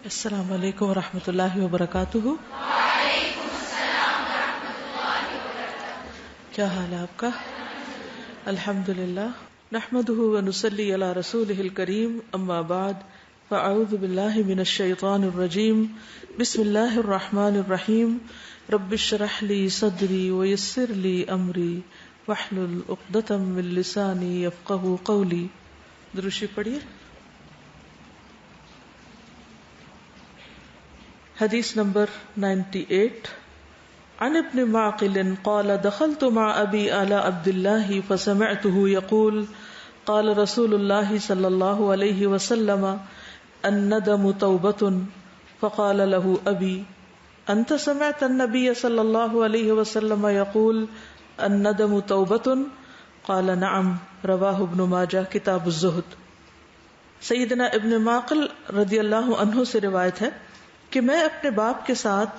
السلام علیکم ورحمۃ اللہ وبرکاتہ۔ وعلیکم السلام ورحمۃ اللہ وبرکاتہ۔ کیا حال ہے آپ کا؟ الحمد للہ نحمده ونصلی علی رسولہ الکریم، اما بعد فاعوذ باللہ من الشیطان الرجیم، بسم اللہ الرحمن الرحیم، رب اشرح لی صدری ویسر لی امری واحلل عقدۃ من لسانی یفقہوا قولی۔ درود شریف پڑھیے۔ حدیث نمبر 98 عن ابن معقل قال دخلت مع ابي على عبد الله فسمعته يقول قال رسول الله صلى الله عليه وسلم الندم توبة فقال له ابي انت سمعت النبي صلى الله عليه وسلم يقول الندم توبة قال نعم رواه ابن ماجہ کتاب الزہد۔ سیدنا ابن معقل رضی اللہ عنہ سے روایت ہے کہ میں اپنے باپ کے ساتھ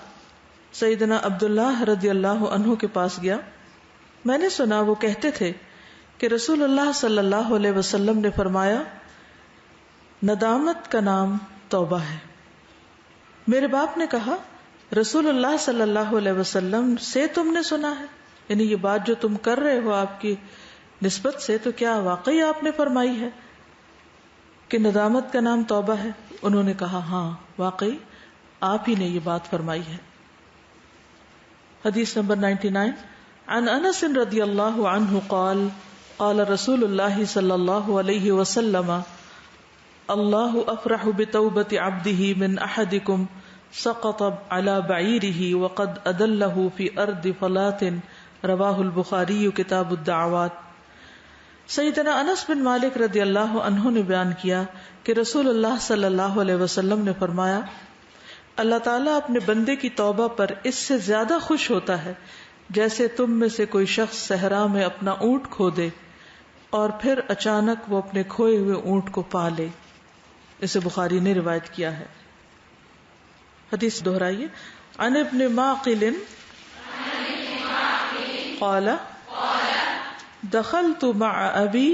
سیدنا عبداللہ رضی اللہ عنہ کے پاس گیا۔ میں نے سنا وہ کہتے تھے کہ رسول اللہ صلی اللہ علیہ وسلم نے فرمایا ندامت کا نام توبہ ہے۔ میرے باپ نے کہا رسول اللہ صلی اللہ علیہ وسلم سے تم نے سنا ہے، یعنی یہ بات جو تم کر رہے ہو آپ کی نسبت سے، تو کیا واقعی آپ نے فرمائی ہے کہ ندامت کا نام توبہ ہے؟ انہوں نے کہا ہاں واقعی آپ ہی نے یہ بات فرمائی ہے۔ حدیث نمبر 99 عن انس رضی اللہ عنہ قال قال رسول اللہ صلی اللہ علیہ وسلم اللہ افرح بتوبۃ عبدہ من احدکم سقط على بعیرہ وقد ادلہ فی ارض فلاۃ رواہ البخاری کتاب الدعوات۔ سیدنا انس بن مالک رضی اللہ عنہ نے بیان کیا کہ رسول اللہ صلی اللہ علیہ وسلم نے فرمایا اللہ تعالیٰ اپنے بندے کی توبہ پر اس سے زیادہ خوش ہوتا ہے جیسے تم میں سے کوئی شخص صحرا میں اپنا اونٹ کھو دے اور پھر اچانک وہ اپنے کھوئے ہوئے اونٹ کو پا لے۔ اسے بخاری نے روایت کیا ہے۔ حدیث دہرائیے۔ عن ابن معقل قال دخلت مع ابی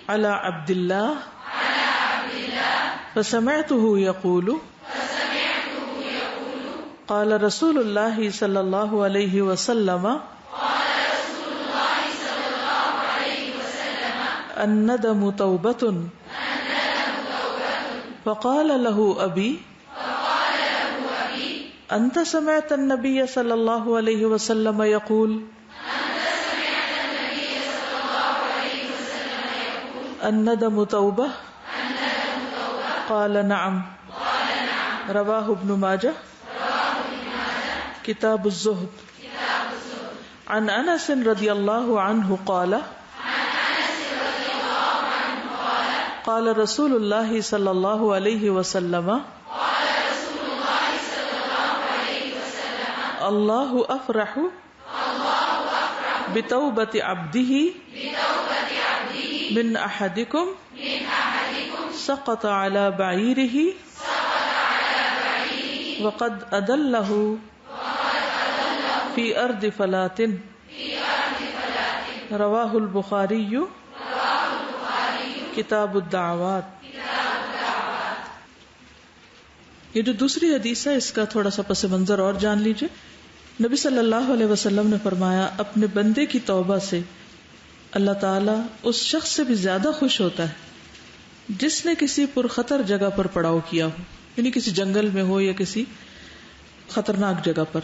على عبد الله فسمعته يقول قال رسول الله صلى الله عليه وسلم الندم توبة فقال له أبي أنت سمعت النبي صلى الله عليه وسلم يقول الندم توبة قال نعم رواہ ابن ماجہ کتاب الزہد۔ عن انس رضی اللہ عنہ قال قال رسول اللہ صلی اللہ علیہ وسلم اللہ افرح بتوبۃ عبدہ من احدکم سقط على بعیرہ وقد ادلہ فی ارض فلاۃ رواہ البخاری کتاب الدعوات۔ یہ جو دوسری حدیث ہے اس کا تھوڑا سا پس منظر اور جان لیجئے۔ نبی صلی اللہ علیہ وسلم نے فرمایا اپنے بندے کی توبہ سے اللہ تعالیٰ اس شخص سے بھی زیادہ خوش ہوتا ہے جس نے کسی پرخطر جگہ پر پڑاؤ کیا ہو، یعنی کسی جنگل میں ہو یا کسی خطرناک جگہ پر،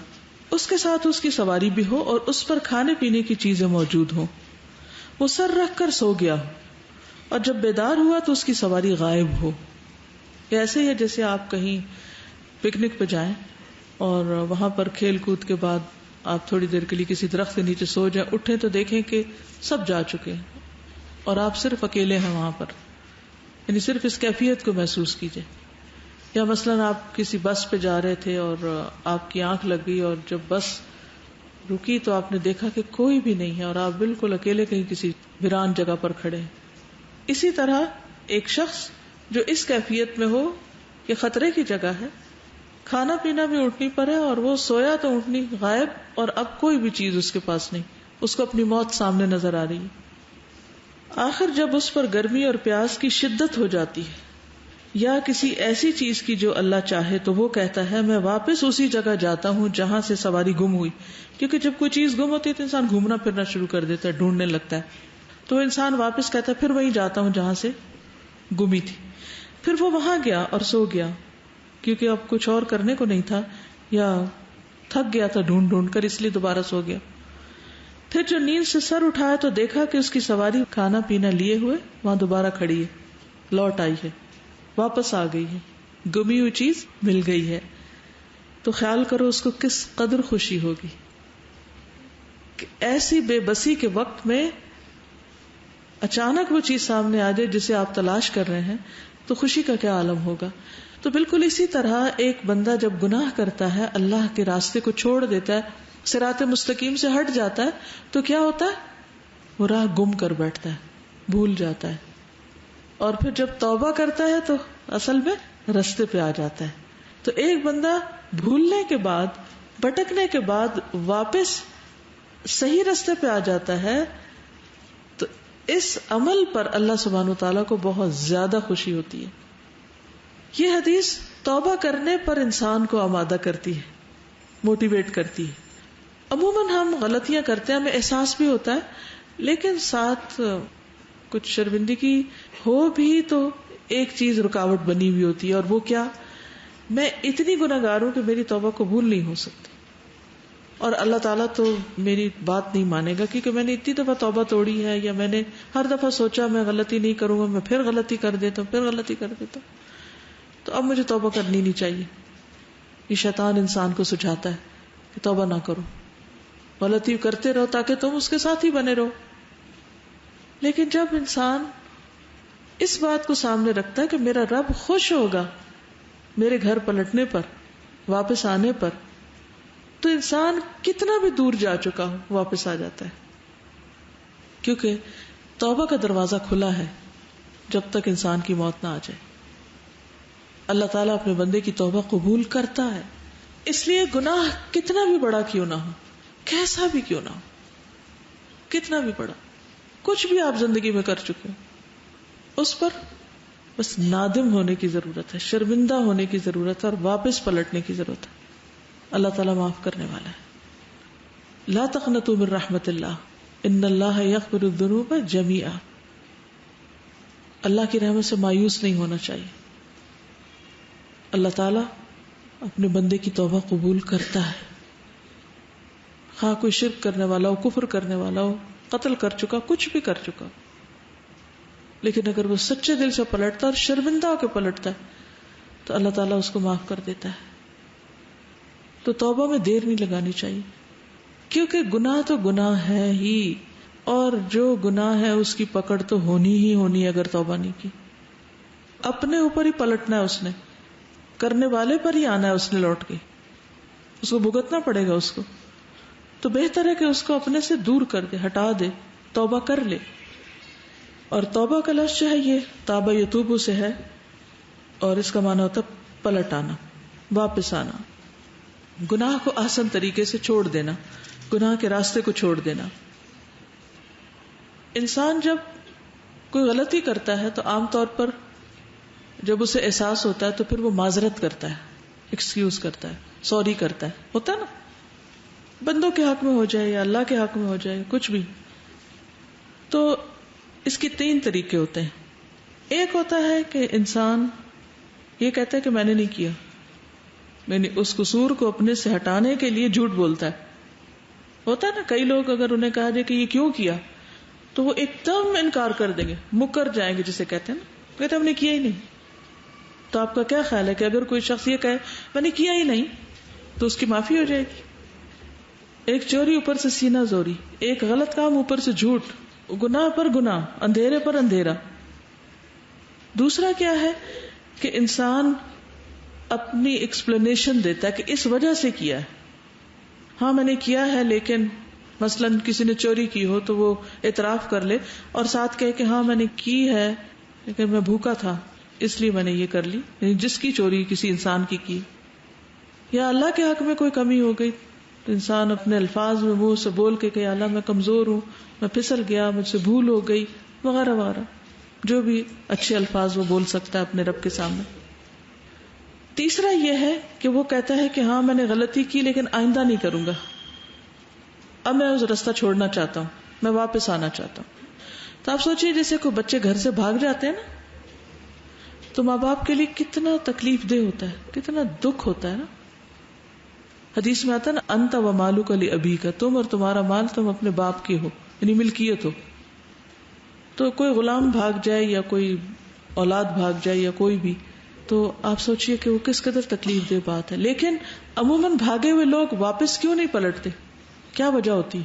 اس کے ساتھ اس کی سواری بھی ہو اور اس پر کھانے پینے کی چیزیں موجود ہوں، وہ سر رکھ کر سو گیا ہو اور جب بیدار ہوا تو اس کی سواری غائب ہو۔ یہ ایسے ہی ہے جیسے آپ کہیں پکنک پہ جائیں اور وہاں پر کھیل کود کے بعد آپ تھوڑی دیر کے لیے کسی درخت کے نیچے سو جائیں، اٹھیں تو دیکھیں کہ سب جا چکے ہیں اور آپ صرف اکیلے ہیں وہاں پر، یعنی صرف اس کیفیت کو محسوس کیجئے۔ یا مثلاً آپ کسی بس پہ جا رہے تھے اور آپ کی آنکھ لگ گئی اور جب بس رکی تو آپ نے دیکھا کہ کوئی بھی نہیں ہے اور آپ بالکل اکیلے کہیں کسی ویران جگہ پر کھڑے ہیں۔ اسی طرح ایک شخص جو اس کیفیت میں ہو کہ خطرے کی جگہ ہے، کھانا پینا بھی اونٹنی پر ہے اور وہ سویا تو اونٹنی غائب اور اب کوئی بھی چیز اس کے پاس نہیں، اس کو اپنی موت سامنے نظر آ رہی ہے۔ آخر جب اس پر گرمی اور پیاس کی شدت ہو جاتی ہے یا کسی ایسی چیز کی جو اللہ چاہے تو وہ کہتا ہے میں واپس اسی جگہ جاتا ہوں جہاں سے سواری گم ہوئی. کیونکہ جب کوئی چیز گم ہوتی ہے تو انسان گھومنا پھرنا شروع کر دیتا ہے, ڈھونڈنے لگتا ہے. تو انسان واپس کہتا ہے پھر وہیں جاتا ہوں جہاں سے گمی تھی. پھر وہ وہاں گیا اور سو گیا, کیونکہ اب کچھ اور کرنے کو نہیں تھا یا تھک گیا تھا ڈھونڈ ڈھونڈ کر, اس لیے دوبارہ سو گیا. پھر جو نیند سے سر اٹھایا تو دیکھا کہ اس کی سواری کھانا پینا لیے ہوئے وہاں دوبارہ کھڑی ہے, لوٹ آئی ہے, واپس آ گئی ہے, گمی ہوئی چیز مل گئی ہے. تو خیال کرو اس کو کس قدر خوشی ہوگی کہ ایسی بے بسی کے وقت میں اچانک وہ چیز سامنے آ جائے جسے آپ تلاش کر رہے ہیں, تو خوشی کا کیا عالم ہوگا. تو بالکل اسی طرح ایک بندہ جب گناہ کرتا ہے, اللہ کے راستے کو چھوڑ دیتا ہے, صراط مستقیم سے ہٹ جاتا ہے, تو کیا ہوتا ہے, وہ راہ گم کر بیٹھتا ہے, بھول جاتا ہے. اور پھر جب توبہ کرتا ہے تو اصل میں رستے پہ آ جاتا ہے. تو ایک بندہ بھولنے کے بعد, بھٹکنے کے بعد واپس صحیح رستے پہ آ جاتا ہے, تو اس عمل پر اللہ سبحانہ وتعالیٰ کو بہت زیادہ خوشی ہوتی ہے. یہ حدیث توبہ کرنے پر انسان کو آمادہ کرتی ہے, موٹیویٹ کرتی ہے. عموماً ہم غلطیاں کرتے ہیں, ہمیں احساس بھی ہوتا ہے, لیکن ساتھ کچھ شرمندگی ہو بھی تو ایک چیز رکاوٹ بنی ہوئی ہوتی ہے, اور وہ کیا, میں اتنی گناہگار ہوں کہ میری توبہ قبول نہیں ہو سکتی, اور اللہ تعالیٰ تو میری بات نہیں مانے گا کیونکہ میں نے اتنی دفعہ توبہ توڑی ہے, یا میں نے ہر دفعہ سوچا میں غلطی نہیں کروں گا, میں پھر غلطی کر دیتا ہوں, پھر غلطی کر دیتا ہوں, تو اب مجھے توبہ کرنی نہیں چاہیے. یہ شیطان انسان کو سجھاتا ہے کہ توبہ نہ کرو, غلطی کرتے رہو تاکہ تم اس کے ساتھ ہی بنے رہو. لیکن جب انسان اس بات کو سامنے رکھتا ہے کہ میرا رب خوش ہوگا میرے گھر پلٹنے پر, واپس آنے پر, تو انسان کتنا بھی دور جا چکا ہو واپس آ جاتا ہے, کیونکہ توبہ کا دروازہ کھلا ہے جب تک انسان کی موت نہ آ جائے. اللہ تعالیٰ اپنے بندے کی توبہ قبول کرتا ہے. اس لیے گناہ کتنا بھی بڑا کیوں نہ ہو, کیسا بھی کیوں نہ ہو, کتنا بھی بڑا, کچھ بھی آپ زندگی میں کر چکے ہو, اس پر بس نادم ہونے کی ضرورت ہے, شرمندہ ہونے کی ضرورت ہے, اور واپس پلٹنے کی ضرورت ہے. اللہ تعالیٰ معاف کرنے والا ہے. لا تقنطوا من رحمت اللہ ان اللہ یغفر الذنوب جمیعا. اللہ کی رحمت سے مایوس نہیں ہونا چاہیے. اللہ تعالیٰ اپنے بندے کی توبہ قبول کرتا ہے, خواہ کوئی شرک کرنے والا ہو, کفر کرنے والا ہو, قتل کر چکا, کچھ بھی کر چکا, لیکن اگر وہ سچے دل سے پلٹتا ہے اور شرمندہ ہو کے پلٹتا ہے تو اللہ تعالیٰ اس کو معاف کر دیتا ہے. تو توبہ میں دیر نہیں لگانی چاہیے, کیونکہ گناہ تو گناہ ہے ہی, اور جو گناہ ہے اس کی پکڑ تو ہونی ہی ہونی ہے اگر توبہ نہیں کی. اپنے اوپر ہی پلٹنا ہے اس نے, کرنے والے پر ہی آنا ہے اس نے لوٹ کے, اس کو بھگتنا پڑے گا اس کو. تو بہتر ہے کہ اس کو اپنے سے دور کر دے, ہٹا دے, توبہ کر لے. اور توبہ کا لفظ جو ہے یہ تابہ یتوبو سے ہے, اور اس کا معنی ہوتا ہے پلٹ آنا, واپس آنا, گناہ کو آسان طریقے سے چھوڑ دینا, گناہ کے راستے کو چھوڑ دینا. انسان جب کوئی غلطی کرتا ہے تو عام طور پر جب اسے احساس ہوتا ہے تو پھر وہ معذرت کرتا ہے, ایکسکیوز کرتا ہے, سوری کرتا ہے, ہوتا ہے نا, بندوں کے حق میں ہو جائے یا اللہ کے حق میں ہو جائے, کچھ بھی. تو اس کے 3 طریقے ہوتے ہیں. ایک ہوتا ہے کہ انسان یہ کہتا ہے کہ میں نے نہیں کیا, یعنی اس قصور کو اپنے سے ہٹانے کے لیے جھوٹ بولتا ہے. ہوتا ہے نا, کئی لوگ اگر انہیں کہا جائے کہ یہ کیوں کیا تو وہ ایک دم انکار کر دیں گے, مکر جائیں گے, جسے کہتے ہیں نا, کہتے ہم نے کیا ہی نہیں. تو آپ کا کیا خیال ہے کہ اگر کوئی شخص یہ کہے میں نے کیا ہی نہیں تو اس کی معافی ہو جائے گی؟ ایک چوری اوپر سے سینہ زوری, ایک غلط کام اوپر سے جھوٹ, گناہ پر گناہ, اندھیرے پر اندھیرا. دوسرا کیا ہے کہ انسان اپنی ایکسپلینیشن دیتا ہے کہ اس وجہ سے کیا ہے. ہاں میں نے کیا ہے, لیکن مثلاً کسی نے چوری کی ہو تو وہ اعتراف کر لے اور ساتھ کہے کہ ہاں میں نے کی ہے لیکن میں بھوکا تھا اس لیے میں نے یہ کر لی, یعنی جس کی چوری کسی انسان کی. یا اللہ کے حق میں کوئی کمی ہو گئی تو انسان اپنے الفاظ میں منہ سے بول کے کہ اللہ میں کمزور ہوں, میں پھسل گیا, مجھ سے بھول ہو گئی, وغیرہ وغیرہ. جو بھی اچھے الفاظ وہ بول سکتا ہے اپنے رب کے سامنے. تیسرا یہ ہے کہ وہ کہتا ہے کہ ہاں میں نے غلطی کی لیکن آئندہ نہیں کروں گا، اب میں اس راستہ چھوڑنا چاہتا ہوں، میں واپس آنا چاہتا ہوں. تو آپ سوچئے جیسے کوئی بچے گھر سے بھاگ جاتے ہیں نا، تو ماں باپ کے لیے کتنا تکلیف دہ ہوتا ہے، کتنا دکھ ہوتا ہے نا. حدیث میں آتا ہے نا انت و مالک لابیک، تم اور تمہارا مال تم اپنے باپ کے ہو، یعنی ملکیت ہو. تو کوئی غلام بھاگ جائے یا کوئی اولاد بھاگ جائے یا کوئی بھی، تو آپ سوچئے کہ وہ کس قدر تکلیف دہ بات ہے. لیکن عموماً بھاگے ہوئے لوگ واپس کیوں نہیں پلٹتے؟ کیا وجہ ہوتی؟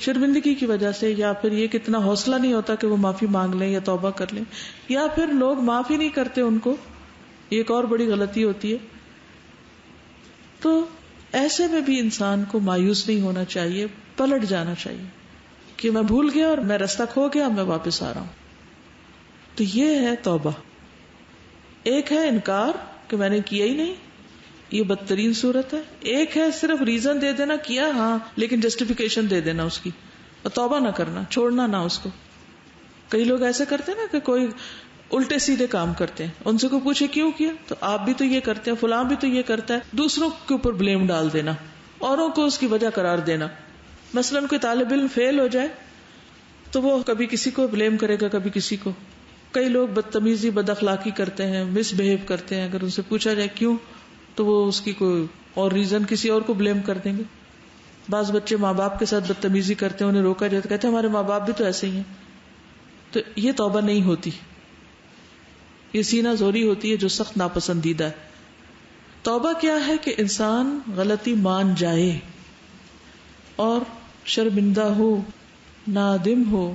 شرمندگی کی وجہ سے، یا پھر یہ کتنا حوصلہ نہیں ہوتا کہ وہ معافی مانگ لیں یا توبہ کر لیں، یا پھر لوگ معافی نہیں کرتے ان کو. یہ ایک اور بڑی غلطی ہوتی ہے. تو ایسے میں بھی انسان کو مایوس نہیں ہونا چاہیے، پلٹ جانا چاہیے کہ میں بھول گیا اور میں راستہ کھو گیا، میں واپس آ رہا ہوں. تو یہ ہے توبہ. ایک ہے انکار کہ میں نے کیا ہی نہیں، یہ بدترین صورت ہے. ایک ہے صرف ریزن دے دینا کیا ہاں، لیکن جسٹیفیکیشن دے دینا اس کی، اور توبہ نہ کرنا، چھوڑنا نہ اس کو. کئی لوگ ایسے کرتے ہیں نا کہ کوئی الٹے سیدھے کام کرتے ہیں، ان سے کوئی پوچھے کیوں کیا تو آپ بھی تو یہ کرتے ہیں، فلاں بھی تو یہ کرتا ہے. دوسروں کے اوپر بلیم ڈال دینا، اوروں کو اس کی وجہ قرار دینا. مثلاً کوئی طالب علم فیل ہو جائے تو وہ کبھی کسی کو بلیم کرے گا، کبھی کسی کو. کئی لوگ بدتمیزی بد اخلاقی کرتے ہیں، مس بہیو کرتے ہیں، اگر ان سے پوچھا جائے کیوں تو وہ اس کی کوئی اور ریزن کسی اور کو بلیم کر دیں گے. بعض بچے ماں باپ کے ساتھ بدتمیزی کرتے ہیں، انہیں روکا جائے تو کہتے ہیں ہمارے ماں باپ بھی تو ایسے ہی ہیں. تو یہ توبہ نہیں ہوتی، یہ سینہ زوری ہوتی ہے جو سخت ناپسندیدہ ہے. توبہ کیا ہے کہ انسان غلطی مان جائے اور شرمندہ ہو، نادم ہو،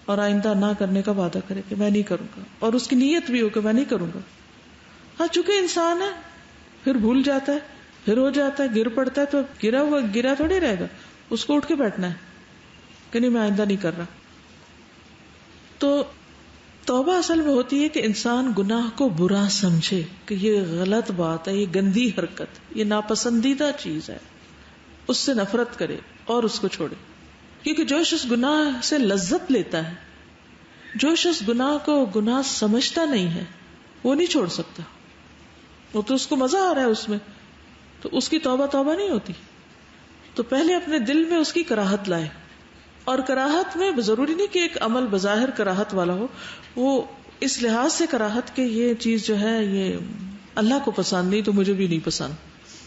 اور آئندہ نہ کرنے کا وعدہ کرے کہ میں نہیں کروں گا، اور اس کی نیت بھی ہو کہ میں نہیں کروں گا. ہاں چونکہ انسان ہے، پھر بھول جاتا ہے، پھر ہو جاتا ہے، گر پڑتا ہے، تو گرا ہوا گرا تھوڑی رہے گا، اس کو اٹھ کے بیٹھنا ہے کہ نہیں میں آئندہ نہیں کر رہا. تو توبہ اصل میں ہوتی ہے کہ انسان گناہ کو برا سمجھے کہ یہ غلط بات ہے، یہ گندی حرکت، یہ ناپسندیدہ چیز ہے، اس سے نفرت کرے اور اس کو چھوڑے. کیونکہ جو شخص گناہ سے لذت لیتا ہے، جو شخص گناہ کو گناہ سمجھتا نہیں ہے، وہ نہیں چھوڑ سکتا. وہ تو اس کو مزہ آ رہا ہے اس میں، تو اس کی توبہ توبہ نہیں ہوتی. تو پہلے اپنے دل میں اس کی کراہت لائے. اور کراہت میں ضروری نہیں کہ ایک عمل بظاہر کراہت والا ہو، وہ اس لحاظ سے کراہت کہ یہ چیز جو ہے یہ اللہ کو پسند نہیں تو مجھے بھی نہیں پسند،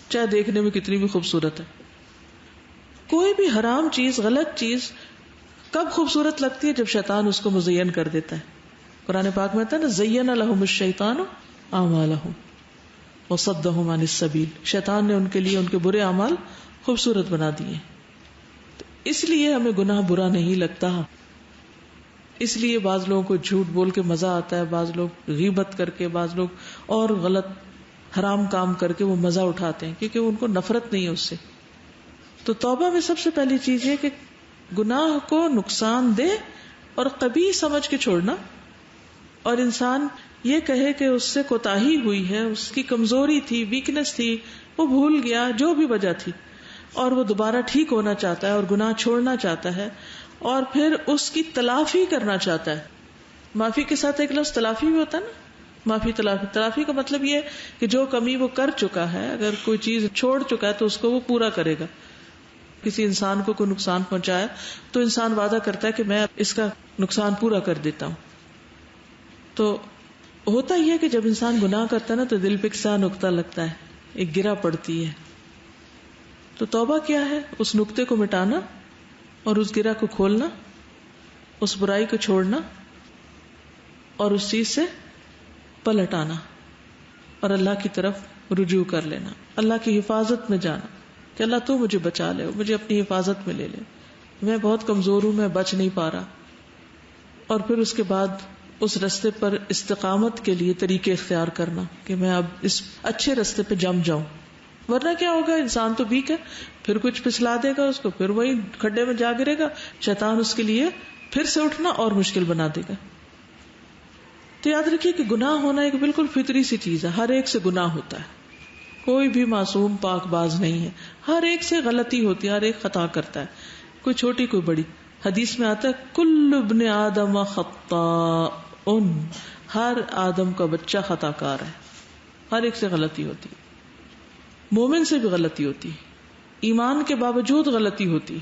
چاہے دیکھنے میں کتنی بھی خوبصورت ہے. کوئی بھی حرام چیز، غلط چیز کب خوبصورت لگتی ہے؟ جب شیطان اس کو مزین کر دیتا ہے. قرآن پاک میں آتا ہے نا زین لہم الشیطان اعمالہم وصدہم عن السبیل، شیطان نے ان کے لیے ان کے برے اعمال خوبصورت بنا دیے. اس لیے ہمیں گناہ برا نہیں لگتا. اس لیے بعض لوگوں کو جھوٹ بول کے مزہ آتا ہے، بعض لوگ غیبت کر کے، بعض لوگ اور غلط حرام کام کر کے وہ مزہ اٹھاتے ہیں کیونکہ ان کو نفرت نہیں ہے اس سے. تو توبہ میں سب سے پہلی چیز یہ کہ گناہ کو نقصان دے اور قبیح سمجھ کے چھوڑنا، اور انسان یہ کہے کہ اس سے کوتاہی ہوئی ہے، اس کی کمزوری تھی، ویکنس تھی، وہ بھول گیا، جو بھی وجہ تھی، اور وہ دوبارہ ٹھیک ہونا چاہتا ہے اور گناہ چھوڑنا چاہتا ہے اور پھر اس کی تلافی کرنا چاہتا ہے. معافی کے ساتھ ایک لفظ تلافی بھی ہوتا ہے نا، معافی تلافی. تلافی کا مطلب یہ کہ جو کمی وہ کر چکا ہے، اگر کوئی چیز چھوڑ چکا ہے تو اس کو وہ پورا کرے گا. کسی انسان کو کوئی نقصان پہنچایا تو انسان وعدہ کرتا ہے کہ میں اس کا نقصان پورا کر دیتا ہوں. تو ہوتا یہ کہ جب انسان گناہ کرتا ہے نا تو دل پہ ایک سا نقطہ لگتا ہے، ایک گرہ پڑتی ہے. تو توبہ کیا ہے؟ اس نقطے کو مٹانا اور اس گرہ کو کھولنا، اس برائی کو چھوڑنا اور اس چیز سے پلٹ آنا اور اللہ کی طرف رجوع کر لینا، اللہ کی حفاظت میں جانا کہ اللہ تو مجھے بچا لے، مجھے اپنی حفاظت میں لے لے، میں بہت کمزور ہوں، میں بچ نہیں پا رہا. اور پھر اس کے بعد اس رستے پر استقامت کے لیے طریقے اختیار کرنا کہ میں اب اس اچھے رستے پہ جم جاؤں. ورنہ کیا ہوگا، انسان تو ویک ہے، پھر کچھ پھسلا دے گا اس کو، پھر وہی کھڈے میں جا گرے گا، شیطان اس کے لیے پھر سے اٹھنا اور مشکل بنا دے گا. تو یاد رکھیے کہ گناہ ہونا ایک بالکل فطری سی چیز ہے، ہر ایک سے گناہ ہوتا ہے، کوئی بھی معصوم پاک باز نہیں ہے، ہر ایک سے غلطی ہوتی ہے، ہر ایک خطا کرتا ہے، کوئی چھوٹی کوئی بڑی. حدیث میں آتا ہے کل ابن آدم خطاء، ہر آدم کا بچہ خطا کار ہے، ہر ایک سے غلطی ہوتی، مومن سے بھی غلطی ہوتی، ایمان کے باوجود غلطی ہوتی.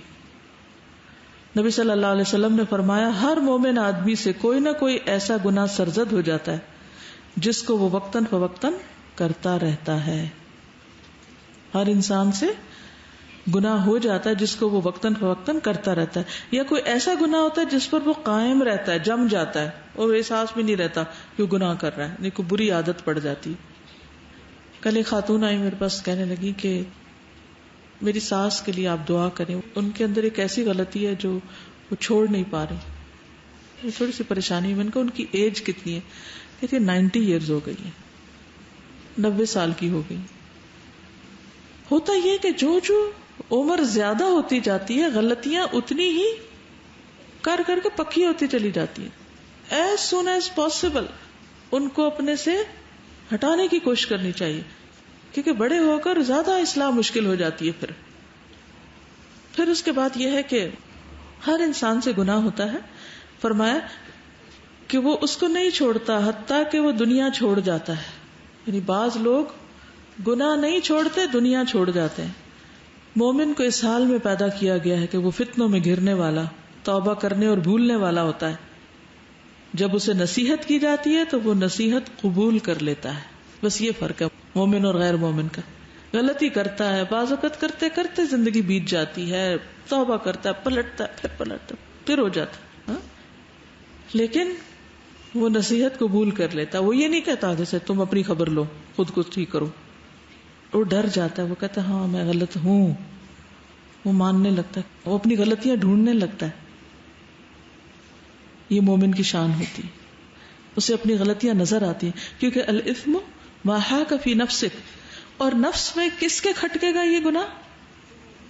نبی صلی اللہ علیہ وسلم نے فرمایا ہر مومن آدمی سے کوئی نہ کوئی ایسا گناہ سرزد ہو جاتا ہے جس کو وہ وقتاً فوقتاً کرتا رہتا ہے. ہر انسان سے گناہ ہو جاتا ہے جس کو وہ وقتاً فوقتاً کرتا رہتا ہے، یا کوئی ایسا گناہ ہوتا ہے جس پر وہ قائم رہتا ہے، جم جاتا ہے اور احساس بھی نہیں رہتا کہ وہ گناہ کر رہا ہے، نہیں کوئی بری عادت پڑ جاتی. کل ایک خاتون آئی میرے پاس، کہنے لگی کہ میری ساس کے لیے آپ دعا کریں، ان کے اندر ایک ایسی غلطی ہے جو وہ چھوڑ نہیں پا رہی، تھوڑی سی پریشانی. میں نے کہا ان کی ایج کتنی ہے؟ کہتی ہے 90 ایئرز ہو گئی ہے، 90 سال کی ہو گئی. ہوتا یہ کہ جو عمر زیادہ ہوتی جاتی ہے غلطیاں اتنی ہی کر کر کے پکی ہوتی چلی جاتی ہیں. As soon as possible in کو اپنے سے ہٹانے کی کوشش کرنی چاہیے، کیونکہ بڑے ہو کر زیادہ اصلاح مشکل ہو جاتی ہے. پھر اس کے بعد یہ ہے کہ ہر انسان سے گناہ ہوتا ہے. فرمایا کہ وہ اس کو نہیں چھوڑتا حتیٰ کہ وہ دنیا چھوڑ جاتا ہے. یعنی بعض لوگ گناہ نہیں چھوڑتے، دنیا چھوڑ جاتے ہیں. مومن کو اس حال میں پیدا کیا گیا ہے کہ وہ فتنوں میں گرنے والا، توبہ کرنے اور بھولنے والا ہوتا ہے. جب اسے نصیحت کی جاتی ہے تو وہ نصیحت قبول کر لیتا ہے. بس یہ فرق ہے مومن اور غیر مومن کا. غلطی کرتا ہے، بعض اوقات کرتے کرتے زندگی بیت جاتی ہے، توبہ کرتا ہے، پلٹتا ہے، پھر پلٹتا ہے، پھر ہو جاتا ہے، لیکن وہ نصیحت قبول کر لیتا ہے. وہ یہ نہیں کہتا جیسے تم اپنی خبر لو، خود کو ٹھیک کرو. وہ ڈر جاتا ہے، وہ کہتا ہے ہاں میں غلط ہوں، وہ ماننے لگتا ہے، وہ اپنی غلطیاں ڈھونڈنے لگتا ہے. یہ مومن کی شان ہوتی ہے، اسے اپنی غلطیاں نظر آتی ہیں. کیونکہ الاثم ما حاک فی نفسک، اور نفس میں کس کے کھٹکے گا یہ گناہ؟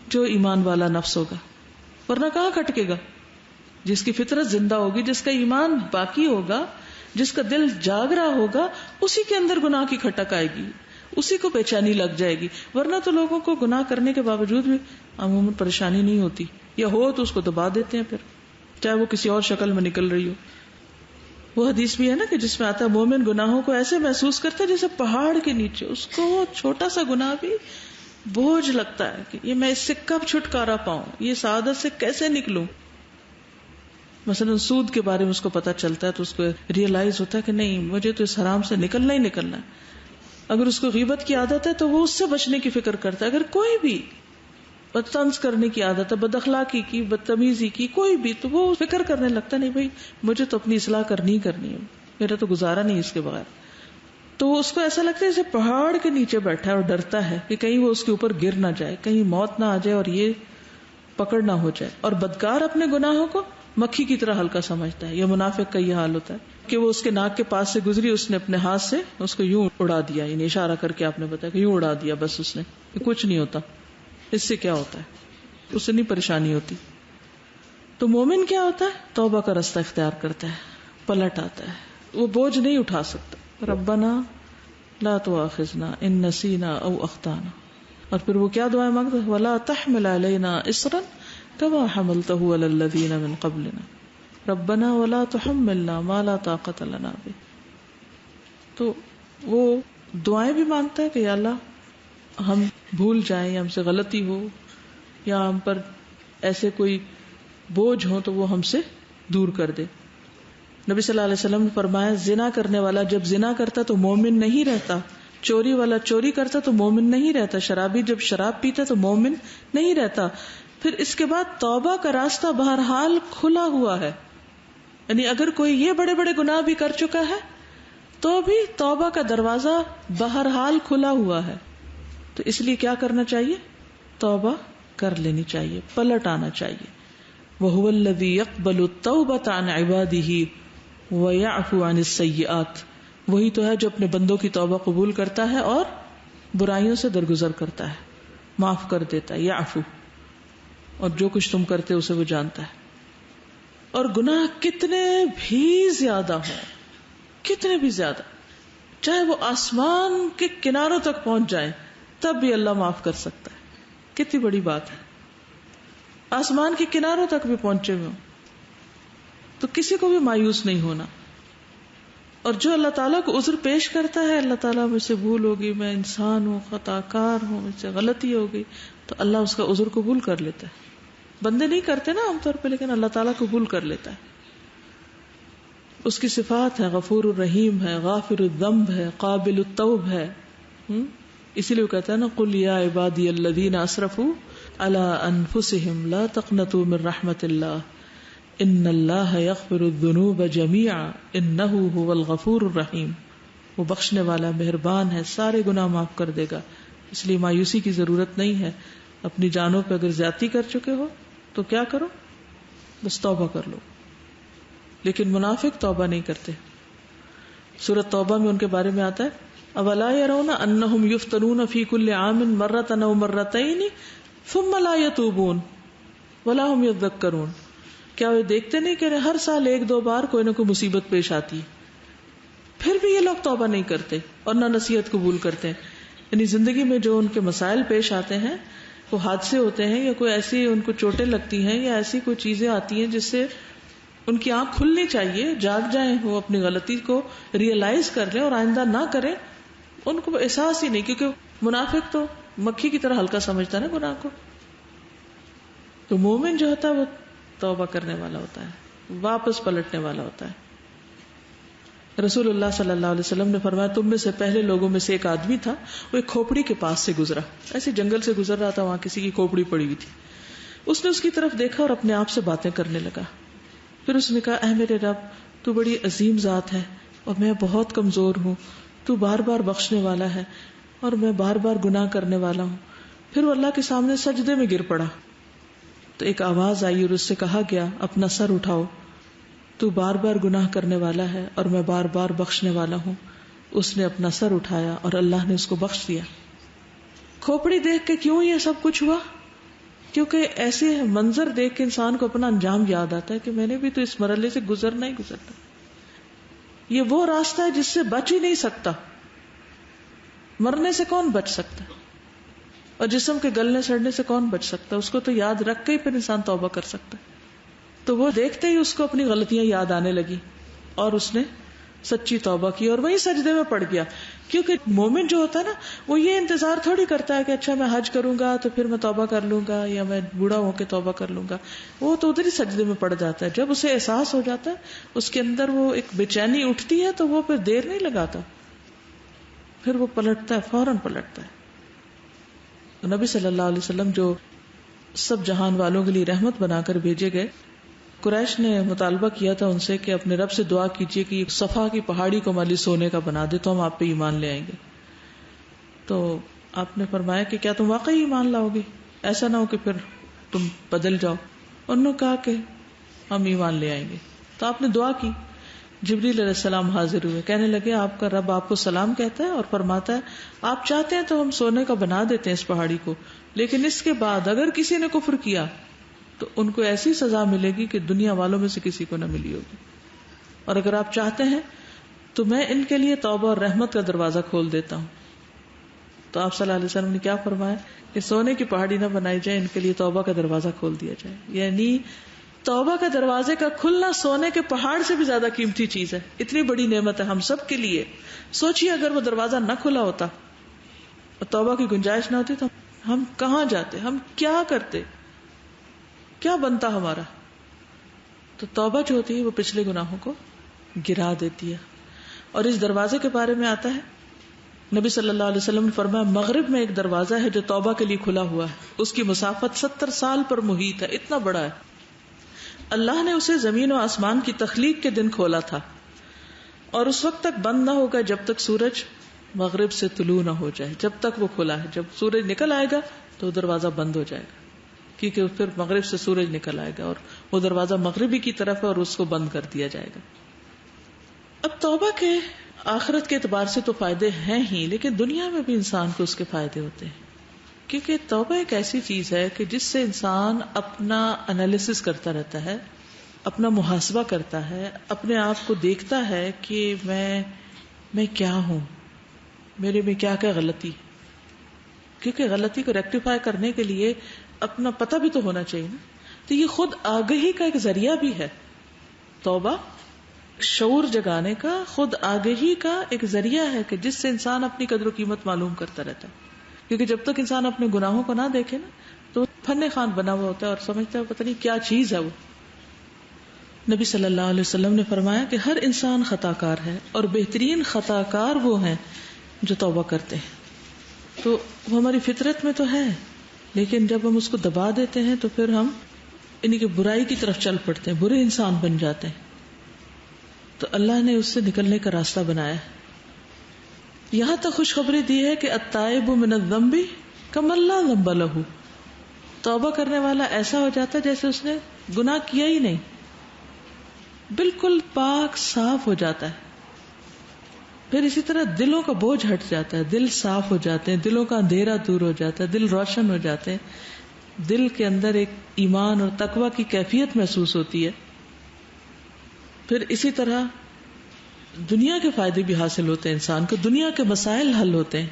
جو ایمان والا نفس ہوگا. ورنہ کہاں کھٹکے گا؟ جس کی فطرت زندہ ہوگی، جس کا ایمان باقی ہوگا، جس کا دل جاگ رہا ہوگا، اسی کے اندر گناہ کی کھٹک آئے گی، اسی کو بے چینی لگ جائے گی. ورنہ تو لوگوں کو گناہ کرنے کے باوجود بھی عموماً پریشانی نہیں ہوتی، یا ہو تو اس کو دبا دیتے ہیں، پھر چاہے وہ کسی اور شکل میں نکل رہی ہو. وہ حدیث بھی ہے نا کہ جس میں آتا ہے مومن گناہوں کو ایسے محسوس کرتا ہے جیسے پہاڑ کے نیچے اس کو چھوٹا سا گناہ بھی بوجھ لگتا ہے کہ یہ میں اس سے کب چھٹکارا پاؤں، یہ سعادت سے کیسے نکلوں. مثلا سود کے بارے میں اس کو پتا چلتا ہے تو اس کو ریئلائز ہوتا ہے کہ نہیں مجھے تو اس حرام سے نکلنا ہی نکلنا ہے. اگر اس کو غیبت کی عادت ہے تو وہ اس سے بچنے کی فکر کرتا ہے. اگر کوئی بھی طنز کرنے کی عادت ہے، بد اخلاقی کی، بدتمیزی کی، کوئی بھی، تو وہ فکر کرنے لگتا نہیں بھائی مجھے تو اپنی اصلاح کرنی ہے، میرا تو گزارا نہیں اس کے بغیر. تو اس کو ایسا لگتا ہے جیسے پہاڑ کے نیچے بیٹھا ہے اور ڈرتا ہے کہ کہیں وہ اس کے اوپر گر نہ جائے، کہیں موت نہ آ جائے اور یہ پکڑ نہ ہو جائے. اور بدکار اپنے گناہوں کو مکھی کی طرح ہلکا سمجھتا ہے. یہ منافق کا یہ حال ہوتا ہے کہ وہ اس کے ناک کے پاس سے گزری، اس نے اپنے ہاتھ سے اس کو یوں اڑا دیا، یعنی اشارہ کر کے آپ نے بتایا کہ یوں اڑا دیا، بس اس نے، کچھ نہیں ہوتا، اس سے کیا ہوتا ہے، اس سے نہیں پریشانی ہوتی. تو مومن کیا ہوتا ہے؟ توبہ کا راستہ اختیار کرتا ہے، پلٹ آتا ہے، وہ بوجھ نہیں اٹھا سکتا. ربنا لا تؤاخذنا ان نسینا او اخطانا. اور پھر وہ کیا دعائیں مانگتا ہے؟ ولا تحمل علینا اصرا كما حملته على الذين من قبلنا ربنا ولا تحملنا ما لا طاقة لنا به. تو وہ دعائیں بھی مانگتا ہے کہ یا اللہ ہم بھول جائیں، ہم سے غلطی ہو، یا ہم پر ایسے کوئی بوجھ ہو تو وہ ہم سے دور کر دے. نبی صلی اللہ علیہ وسلم نے فرمایا زنا کرنے والا جب زنا کرتا تو مومن نہیں رہتا، چوری والا چوری کرتا تو مومن نہیں رہتا، شرابی جب شراب پیتا تو مومن نہیں رہتا. پھر اس کے بعد توبہ کا راستہ بہرحال کھلا ہوا ہے. یعنی اگر کوئی یہ بڑے بڑے گناہ بھی کر چکا ہے تو بھی توبہ کا دروازہ بہرحال کھلا ہوا ہے. تو اس لیے کیا کرنا چاہیے؟ توبہ کر لینی چاہیے، پلٹ آنا چاہیے. وَهُوَ الَّذِي يَقْبَلُ التَّوْبَةَ عَنْ عِبَادِهِ وَيَعْفُو عَنِ السَّيِّئَاتِ. وہی تو ہے جو اپنے بندوں کی توبہ قبول کرتا ہے اور برائیوں سے درگزر کرتا ہے، معاف کر دیتا ہے. یعفو، اور جو کچھ تم کرتے اسے وہ جانتا ہے. اور گناہ کتنے بھی زیادہ ہوں، کتنے بھی زیادہ، چاہے وہ آسمان کے کناروں تک پہنچ جائیں، تب بھی اللہ معاف کر سکتا ہے. کتنی بڑی بات ہے. آسمان کے کناروں تک بھی پہنچے ہوئے ہوں، تو کسی کو بھی مایوس نہیں ہونا. اور جو اللہ تعالیٰ کو عذر پیش کرتا ہے، اللہ تعالیٰ مجھ سے بھول ہوگی، میں انسان ہوں، خطا کار ہوں، مجھ سے غلطی ہوگی، تو اللہ اس کا عذر قبول کر لیتا ہے. بندے نہیں کرتے نا عام طور پہ، لیکن اللہ تعالیٰ قبول کر لیتا ہے. اس کی صفات ہے غفور الرحیم ہے، غافر الذنب ہے، قابل التوب ہے. اسی لیے وہ کہتا ہے نا قل یا عبادی الذین اسرفوا علی انفسہم لا تقنطوا من رحمت اللہ ان اللہ یغفر الذنوب جميعا انہ هو الغفور الرحیم. وہ بخشنے والا مہربان ہے، سارے گناہ معاف کر دے گا. اس لیے مایوسی کی ضرورت نہیں ہے. اپنی جانوں پہ اگر زیادتی کر چکے ہو تو کیا کرو، بس توبہ کر لو. لیکن منافق توبہ نہیں کرتے. سورۃ توبہ میں ان کے بارے میں آتا ہے اولا یرون انہم یفتنون فی کل عام مرۃ او مرتین ثم لا یتوبون ولا هم یذکرون. کیا وہ دیکھتے نہیں کہ ہر سال ایک دو بار کوئی نہ کوئی مصیبت پیش آتی ہے، پھر بھی یہ لوگ توبہ نہیں کرتے اور نہ نصیحت قبول کرتے ہیں. یعنی زندگی میں جو ان کے مسائل پیش آتے ہیں، وہ حادثے ہوتے ہیں یا کوئی ایسی ان کو چوٹیں لگتی ہیں یا ایسی کوئی چیزیں آتی ہیں جس سے ان کی آنکھ کھلنی چاہیے، جاگ جائیں، وہ اپنی غلطی کو ریئلائز کر لیں اور آئندہ نہ کریں. ان کو احساس ہی نہیں، کیونکہ منافق تو مکھی کی طرح ہلکا سمجھتا ہے نا گناہ کو. تو مومن جو ہوتا ہے وہ توبہ کرنے والا ہوتا ہے، واپس پلٹنے والا ہوتا ہے. رسول اللہ صلی اللہ علیہ وسلم نے فرمایا تم میں سے پہلے لوگوں میں سے ایک آدمی تھا، وہ ایک کھوپڑی کے پاس سے گزرا، ایسے جنگل سے گزر رہا تھا، وہاں کسی کی کھوپڑی پڑی ہوئی تھی. اس نے اس کی طرف دیکھا اور اپنے آپ سے باتیں کرنے لگا. پھر اس نے کہا اے میرے رب، تو بڑی عظیم ذات ہے اور میں بہت کمزور ہوں، تو بار بار بخشنے والا ہے اور میں بار بار گناہ کرنے والا ہوں. پھر وہ اللہ کے سامنے سجدے میں گر پڑا. تو ایک آواز آئی اور اس سے کہا گیا اپنا سر اٹھاؤ، تو بار بار گناہ کرنے والا ہے اور میں بار بار بخشنے والا ہوں. اس نے اپنا سر اٹھایا اور اللہ نے اس کو بخش دیا. کھوپڑی دیکھ کے کیوں یہ سب کچھ ہوا؟ کیونکہ ایسے منظر دیکھ کے انسان کو اپنا انجام یاد آتا ہے کہ میں نے بھی تو اس مرحلے سے گزرنا ہی گزرنا. یہ وہ راستہ ہے جس سے بچ ہی نہیں سکتا. مرنے سے کون بچ سکتا ہے؟ اور جسم کے گلنے سڑنے سے کون بچ سکتا ہے؟ اس کو تو یاد رکھ کے ہی پھر انسان توبہ کر سکتا ہے. تو وہ دیکھتے ہی اس کو اپنی غلطیاں یاد آنے لگی اور اس نے سچی توبہ کی اور وہی سجدے میں پڑ گیا. کیونکہ مومن جو ہوتا ہے نا، وہ یہ انتظار تھوڑی کرتا ہے کہ اچھا میں حج کروں گا تو پھر میں توبہ کر لوں گا یا میں بوڑھا ہو کے توبہ کر لوں گا. وہ تو ادھر ہی سجدے میں پڑ جاتا ہے. جب اسے احساس ہو جاتا ہے، اس کے اندر وہ ایک بے چینی اٹھتی ہے، تو وہ پھر دیر نہیں لگاتا، پھر وہ پلٹتا ہے، فوراً پلٹتا ہے. نبی صلی اللہ علیہ وسلم جو سب جہان والوں کے لیے رحمت بنا کر بھیجے گئے، قریش نے مطالبہ کیا تھا ان سے کہ اپنے رب سے دعا کیجیے کہ صفا کی پہاڑی کو مالی سونے کا بنا دے تو ہم آپ پہ ایمان لے آئیں گے. تو آپ نے فرمایا کہ کیا تم واقعی ایمان لاؤ گے؟ ایسا نہ ہو کہ پھر تم بدل جاؤ. انہوں نے کہا کہ ہم ایمان لے آئیں گے. تو آپ نے دعا کی. جبریل علیہ السلام حاضر ہوئے، کہنے لگے آپ کا رب آپ کو سلام کہتا ہے اور فرماتا ہے آپ چاہتے ہیں تو ہم سونے کا بنا دیتے ہیں اس پہاڑی کو، لیکن اس کے بعد اگر کسی نے کفر کیا تو ان کو ایسی سزا ملے گی کہ دنیا والوں میں سے کسی کو نہ ملی ہوگی، اور اگر آپ چاہتے ہیں تو میں ان کے لیے توبہ اور رحمت کا دروازہ کھول دیتا ہوں. تو آپ صلی اللہ علیہ وسلم نے کیا فرمایا کہ سونے کی پہاڑی نہ بنائی جائے، ان کے لیے توبہ کا دروازہ کھول دیا جائے. یعنی توبہ کا دروازے کا کھلنا سونے کے پہاڑ سے بھی زیادہ قیمتی چیز ہے. اتنی بڑی نعمت ہے ہم سب کے لیے. سوچئے اگر وہ دروازہ نہ کھلا ہوتا اور توبہ کی گنجائش نہ ہوتی تو ہم کہاں جاتے، ہم کیا کرتے، کیا بنتا ہمارا. تو توبہ جو ہوتی ہے وہ پچھلے گناہوں کو گرا دیتی ہے. اور اس دروازے کے بارے میں آتا ہے نبی صلی اللہ علیہ وسلم نے فرمایا مغرب میں ایک دروازہ ہے جو توبہ کے لیے کھلا ہوا ہے، اس کی مسافت 70 سال پر محیط ہے، اتنا بڑا ہے. اللہ نے اسے زمین و آسمان کی تخلیق کے دن کھولا تھا اور اس وقت تک بند نہ ہوگا جب تک سورج مغرب سے طلوع نہ ہو جائے. جب تک وہ کھلا ہے، جب سورج نکل آئے گا تو دروازہ بند ہو جائے گا، کیونکہ پھر مغرب سے سورج نکل آئے گا اور وہ دروازہ مغربی کی طرف ہے اور اس کو بند کر دیا جائے گا. اب توبہ کے آخرت کے اعتبار سے تو فائدے ہیں ہی، لیکن دنیا میں بھی انسان کو اس کے فائدے ہوتے ہیں. کیونکہ توبہ ایک ایسی چیز ہے کہ جس سے انسان اپنا انالیسس کرتا رہتا ہے، اپنا محاسبہ کرتا ہے، اپنے آپ کو دیکھتا ہے کہ میں کیا ہوں، میرے میں کیا کیا غلطی. کیونکہ غلطی کو ریکٹیفائی کرنے کے لیے اپنا پتہ بھی تو ہونا چاہیے نا. تو یہ خود آگہی کا ایک ذریعہ بھی ہے. توبہ شعور جگانے کا، خود آگہی کا ایک ذریعہ ہے کہ جس سے انسان اپنی قدر و قیمت معلوم کرتا رہتا ہے. کیونکہ جب تک انسان اپنے گناہوں کو نہ دیکھے نا تو فن خان بنا ہوا ہوتا ہے اور سمجھتا ہے پتہ نہیں کیا چیز ہے وہ. نبی صلی اللہ علیہ وسلم نے فرمایا کہ ہر انسان خطا کار ہے اور بہترین خطا کار وہ ہیں جو توبہ کرتے ہیں. تو وہ ہماری فطرت میں تو ہے، لیکن جب ہم اس کو دبا دیتے ہیں تو پھر ہم انہی کی برائی کی طرف چل پڑتے ہیں، برے انسان بن جاتے ہیں. تو اللہ نے اس سے نکلنے کا راستہ بنایا ہے. یہاں تک خوشخبری دی ہے کہ التائب من الذنب کمن لا ذنب له، توبہ کرنے والا ایسا ہو جاتا ہے جیسے اس نے گناہ کیا ہی نہیں، بالکل پاک صاف ہو جاتا ہے. پھر اسی طرح دلوں کا بوجھ ہٹ جاتا ہے، دل صاف ہو جاتے ہیں، دلوں کا اندھیرا دور ہو جاتا ہے، دل روشن ہو جاتے ہیں، دل کے اندر ایک ایمان اور تقوی کی کیفیت محسوس ہوتی ہے. پھر اسی طرح دنیا کے فائدے بھی حاصل ہوتے ہیں، انسان کو دنیا کے مسائل حل ہوتے ہیں.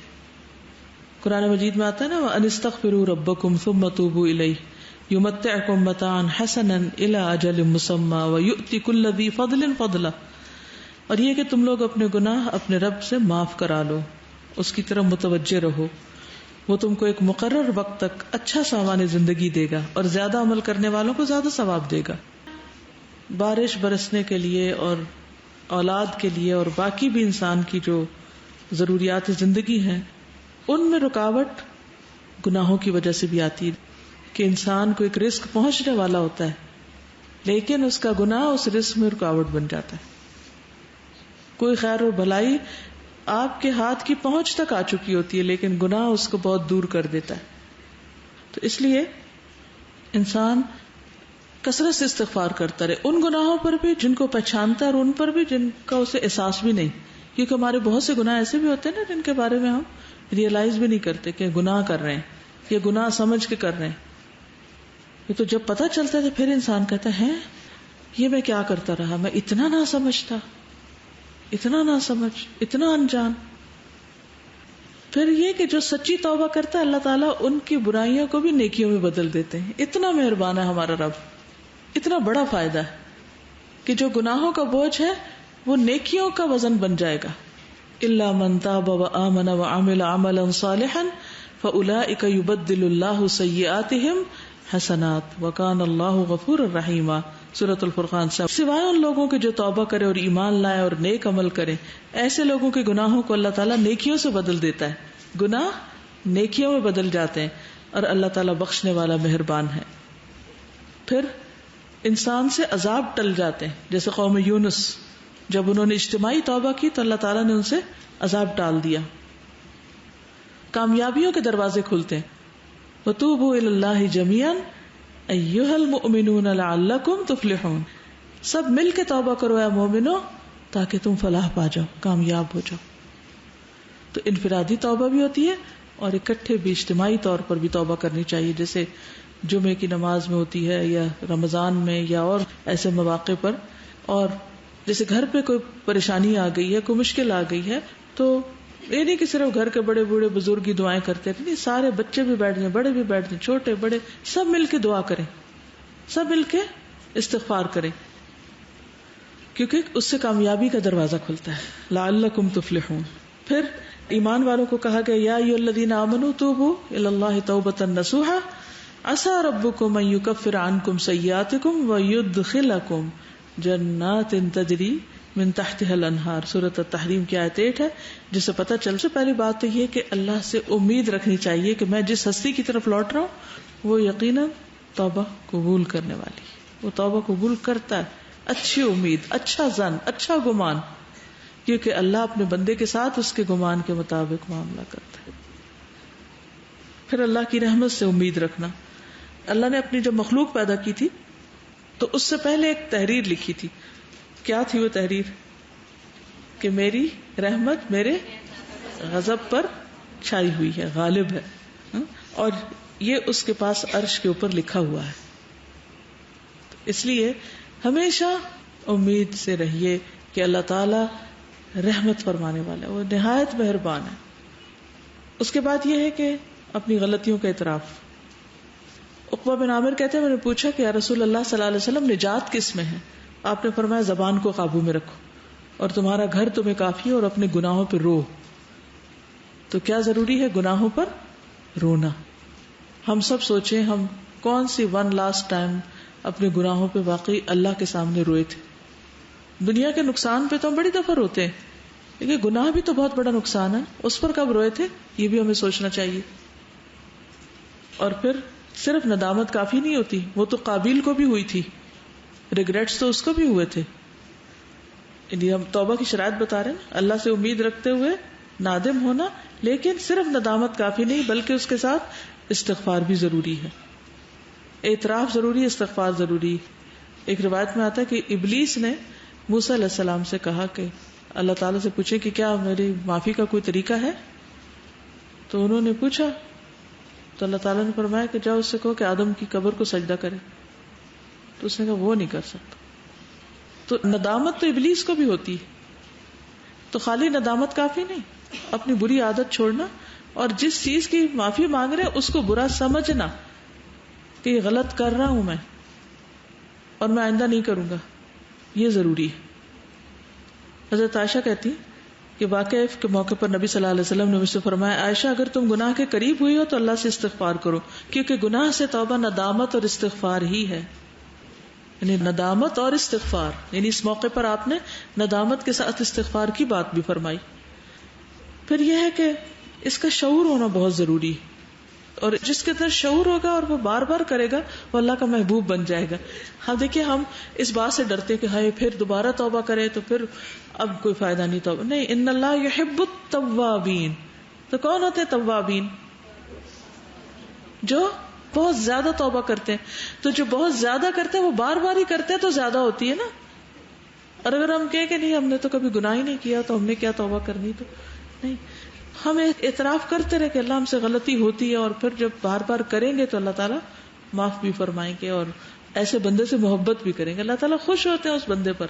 قرآن مجید میں آتا ہے نا وَأَنِ اسْتَغْفِرُوا رَبَّكُمْ ثُمَّ تُوبُوا إِلَيْهِ يُمَتِّعْكُمْ مَتَاعًا حَسَنًا إِلَىٰ أَجَلٍ مُّسَمًّى وَيُؤْتِ كُلَّ ذِي فَضْلٍ فَضْلَهُ. اور یہ کہ تم لوگ اپنے گناہ اپنے رب سے معاف کرا لو، اس کی طرف متوجہ رہو، وہ تم کو ایک مقرر وقت تک اچھا سامان زندگی دے گا اور زیادہ عمل کرنے والوں کو زیادہ ثواب دے گا. بارش برسنے کے لیے اور اولاد کے لیے اور باقی بھی انسان کی جو ضروریات زندگی ہیں ان میں رکاوٹ گناہوں کی وجہ سے بھی آتی ہے کہ انسان کو ایک رزق پہنچنے والا ہوتا ہے لیکن اس کا گناہ اس رزق میں رکاوٹ بن جاتا ہے. کوئی خیر اور بھلائی آپ کے ہاتھ کی پہنچ تک آ چکی ہوتی ہے لیکن گناہ اس کو بہت دور کر دیتا ہے. تو اس لیے انسان کثرت سے استغفار کرتا رہے، ان گناہوں پر بھی جن کو پہچانتا ہے اور ان پر بھی جن کا اسے احساس بھی نہیں. کیونکہ ہمارے بہت سے گناہ ایسے بھی ہوتے ہیں نا جن کے بارے میں ہم ریئلائز بھی نہیں کرتے کہ گناہ کر رہے ہیں، یہ گناہ سمجھ کے کر رہے ہیں. یہ تو جب پتہ چلتا ہے تو پھر انسان کہتا ہے یہ میں کیا کرتا رہا، میں اتنا نہ سمجھتا، اتنا نہ سمجھ، اتنا انجان. پھر یہ کہ جو سچی توبہ کرتا ہے اللہ تعالیٰ ان کی برائیوں کو بھی نیکیوں میں بدل دیتے ہیں. اتنا مہربان ہے ہمارا رب، اتنا بڑا فائدہ ہے کہ جو گناہوں کا بوجھ ہے وہ نیکیوں کا وزن بن جائے گا. الا من تاب وآمن وعمل عملا صالحا فاولئک یبدل اللہ سیئاتہم حسنات وکان اللہ غفورا رحیما. سورۃ الفرقان سے سوائے ان لوگوں کے جو توبہ کرے اور ایمان لائے اور نیک عمل کرے، ایسے لوگوں کے گناہوں کو اللہ تعالیٰ نیکیوں سے بدل دیتا ہے. گناہ نیکیوں میں بدل جاتے ہیں اور اللہ تعالیٰ بخشنے والا مہربان ہے. پھر انسان سے عذاب ٹل جاتے ہیں، جیسے قوم یونس جب انہوں نے اجتماعی توبہ کی تو اللہ تعالیٰ نے ان سے عذاب ٹال دیا. کامیابیوں کے دروازے کھلتے ہیں. وَتُوبُوا إِلَى اللَّهِ جَمِيعًا أَيُّهَا الْمُؤْمِنُونَ لَعَلَّكُمْ تُفْلِحُونَ. سب مل کے توبہ کرو اے مومنو تاکہ تم فلاح پا جاؤ، کامیاب ہو جاؤ. تو انفرادی توبہ بھی ہوتی ہے اور اکٹھے بھی اجتماعی طور پر بھی توبہ کرنی چاہیے، جیسے جمعے کی نماز میں ہوتی ہے یا رمضان میں یا اور ایسے مواقع پر. اور جیسے گھر پہ کوئی پریشانی آ گئی ہے، کوئی مشکل آ گئی ہے، تو یہ نہیں کہ صرف گھر کے بڑے بوڑھے بزرگ کی دعائیں کرتے ہیں، سارے بچے بھی بیٹھ جائیں، بڑے بھی بیٹھ جائیں، چھوٹے بڑے سب مل کے دعا کریں، سب مل کے استغفار کریں، کیونکہ اس سے کامیابی کا دروازہ کھلتا ہے. لعلکم تفلحون. پھر ایمان والوں کو کہا گیا یا ایھا الذین آمنوا توبوا الی اللہ توبۃ نصوحا عسى ربکم ان یکفر عنکم سیئاتکم ویدخلکم جنات تجری من تحتها الانہار. سورۃ التحریم کی آیت 8 ہے، جس سے پتہ چل سے پہلی بات تو یہ کہ اللہ سے امید رکھنی چاہیے کہ میں جس ہستی کی طرف لوٹ رہا ہوں وہ یقیناً توبہ قبول کرنے والی، وہ توبہ قبول کرتا ہے. اچھی امید، اچھا ظن، اچھا گمان، کیونکہ اللہ اپنے بندے کے ساتھ اس کے گمان کے مطابق معاملہ کرتا ہے. پھر اللہ کی رحمت سے امید رکھنا. اللہ نے اپنی جب مخلوق پیدا کی تھی تو اس سے پہلے ایک تحریر لکھی تھی. کیا تھی وہ تحریر؟ کہ میری رحمت میرے غضب پر چھائی ہوئی ہے، غالب ہے، اور یہ اس کے پاس عرش کے اوپر لکھا ہوا ہے. اس لیے ہمیشہ امید سے رہیے کہ اللہ تعالی رحمت فرمانے والا ہے، وہ نہایت مہربان ہے. اس کے بعد یہ ہے کہ اپنی غلطیوں کا اعتراف. عقبہ بن عامر کہتے ہیں میں نے پوچھا کہ یا رسول اللہ صلی اللہ علیہ وسلم نجات کس میں ہے؟ آپ نے فرمایا زبان کو قابو میں رکھو اور تمہارا گھر تمہیں کافی ہے اور اپنے گناہوں پہ رو. تو کیا ضروری ہے گناہوں پر رونا. ہم سب سوچیں ہم کون سی ون لاسٹ ٹائم اپنے گناہوں پہ واقعی اللہ کے سامنے روئے تھے. دنیا کے نقصان پہ تو ہم بڑی دفعہ روتے ہیں لیکن گناہ بھی تو بہت بڑا نقصان ہے, اس پر کب روئے تھے یہ بھی ہمیں سوچنا چاہیے. اور پھر صرف ندامت کافی نہیں ہوتی, وہ تو قابیل کو بھی ہوئی تھی, ریگریٹس تو اس کو بھی ہوئے تھے. یعنی ہم توبہ کی شرائط بتا رہے ہیں, اللہ سے امید رکھتے ہوئے نادم ہونا, لیکن صرف ندامت کافی نہیں بلکہ اس کے ساتھ استغفار بھی ضروری ہے, اعتراف ضروری ہے, استغفار ضروری. ایک روایت میں آتا ہے کہ ابلیس نے موسیٰ علیہ السلام سے کہا کہ اللہ تعالیٰ سے پوچھے کہ کیا میری معافی کا کوئی طریقہ ہے؟ تو انہوں نے پوچھا تو اللہ تعالیٰ نے فرمایا کہ جاؤ اس سے کہو کہ آدم کی قبر کو سجدہ کرے. تو اس نے کہا وہ نہیں کر سکتا. تو ندامت تو ابلیس کو بھی ہوتی ہے, تو خالی ندامت کافی نہیں, اپنی بری عادت چھوڑنا اور جس چیز کی معافی مانگ رہے اس کو برا سمجھنا کہ یہ غلط کر رہا ہوں میں اور میں آئندہ نہیں کروں گا, یہ ضروری ہے. حضرت عائشہ کہتی کہ واقعہ کے موقع پر نبی صلی اللہ علیہ وسلم نے مجھ سے فرمایا عائشہ اگر تم گناہ کے قریب ہوئی ہو تو اللہ سے استغفار کرو, کیونکہ گناہ سے توبہ ندامت اور استغفار ہی ہے. یعنی ندامت اور استغفار, یعنی اس موقع پر آپ نے ندامت کے ساتھ استغفار کی بات بھی فرمائی. پھر یہ ہے کہ اس کا شعور ہونا بہت ضروری ہے, اور جس کے اندر شعور ہوگا اور وہ بار بار کرے گا وہ اللہ کا محبوب بن جائے گا. ہاں دیکھیے ہم اس بات سے ڈرتے کہ ہائے پھر دوبارہ توبہ کرے تو پھر اب کوئی فائدہ نہیں توبہ نہیں. ان اللہ یحب التوابین. تو کون ہوتے ہیں توابین؟ جو بہت زیادہ توبہ کرتے ہیں. تو جو بہت زیادہ کرتے ہیں وہ بار بار ہی کرتے ہیں تو زیادہ ہوتی ہے نا. اور اگر ہم کہیں کہ نہیں ہم نے تو کبھی گناہ ہی نہیں کیا تو ہم نے کیا توبہ کرنی, تو نہیں, ہم اعتراف کرتے رہے کہ اللہ ہم سے غلطی ہوتی ہے, اور پھر جب بار بار کریں گے تو اللہ تعالیٰ معاف بھی فرمائیں گے اور ایسے بندے سے محبت بھی کریں گے. اللہ تعالیٰ خوش ہوتے ہیں اس بندے پر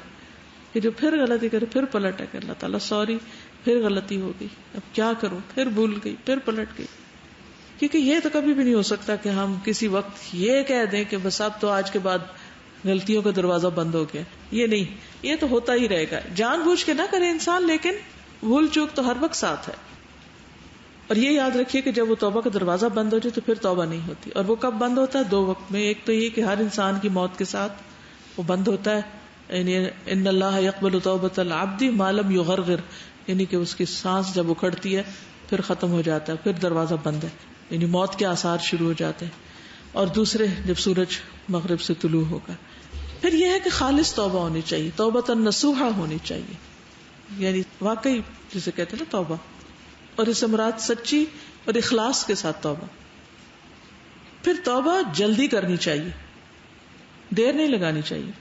کہ جو پھر غلطی کرے پھر پلٹ ہے کہ اللہ تعالیٰ سوری پھر غلطی ہو گئی, اب کیا کروں, پھر بھول گئی پھر پلٹ گئی. کیونکہ یہ تو کبھی بھی نہیں ہو سکتا کہ ہم کسی وقت یہ کہہ دیں کہ بس اب تو آج کے بعد غلطیوں کا دروازہ بند ہو گیا. یہ نہیں, یہ تو ہوتا ہی رہے گا. جان بوجھ کے نہ کرے انسان, لیکن بھول چوک تو ہر وقت ساتھ ہے. اور یہ یاد رکھیے کہ جب وہ توبہ کا دروازہ بند ہو جائے تو پھر توبہ نہیں ہوتی. اور وہ کب بند ہوتا ہے؟ دو وقت میں. ایک تو یہ کہ ہر انسان کی موت کے ساتھ وہ بند ہوتا ہے, یعنی ان اللہ یقبل توبۃ العبد ما لم یغرغر, یعنی کہ اس کی سانس جب اکھڑتی ہے پھر ختم ہو جاتا ہے, پھر دروازہ بند ہے, یعنی موت کے آثار شروع ہو جاتے ہیں. اور دوسرے جب سورج مغرب سے طلوع ہوگا. پھر یہ ہے کہ خالص توبہ ہونی چاہیے, توبۃ نصوحہ ہونی چاہیے, یعنی واقعی جسے کہتے ہیں نا توبہ, اور اس سے مراد سچی اور اخلاص کے ساتھ توبہ. پھر توبہ جلدی کرنی چاہیے, دیر نہیں لگانی چاہیے.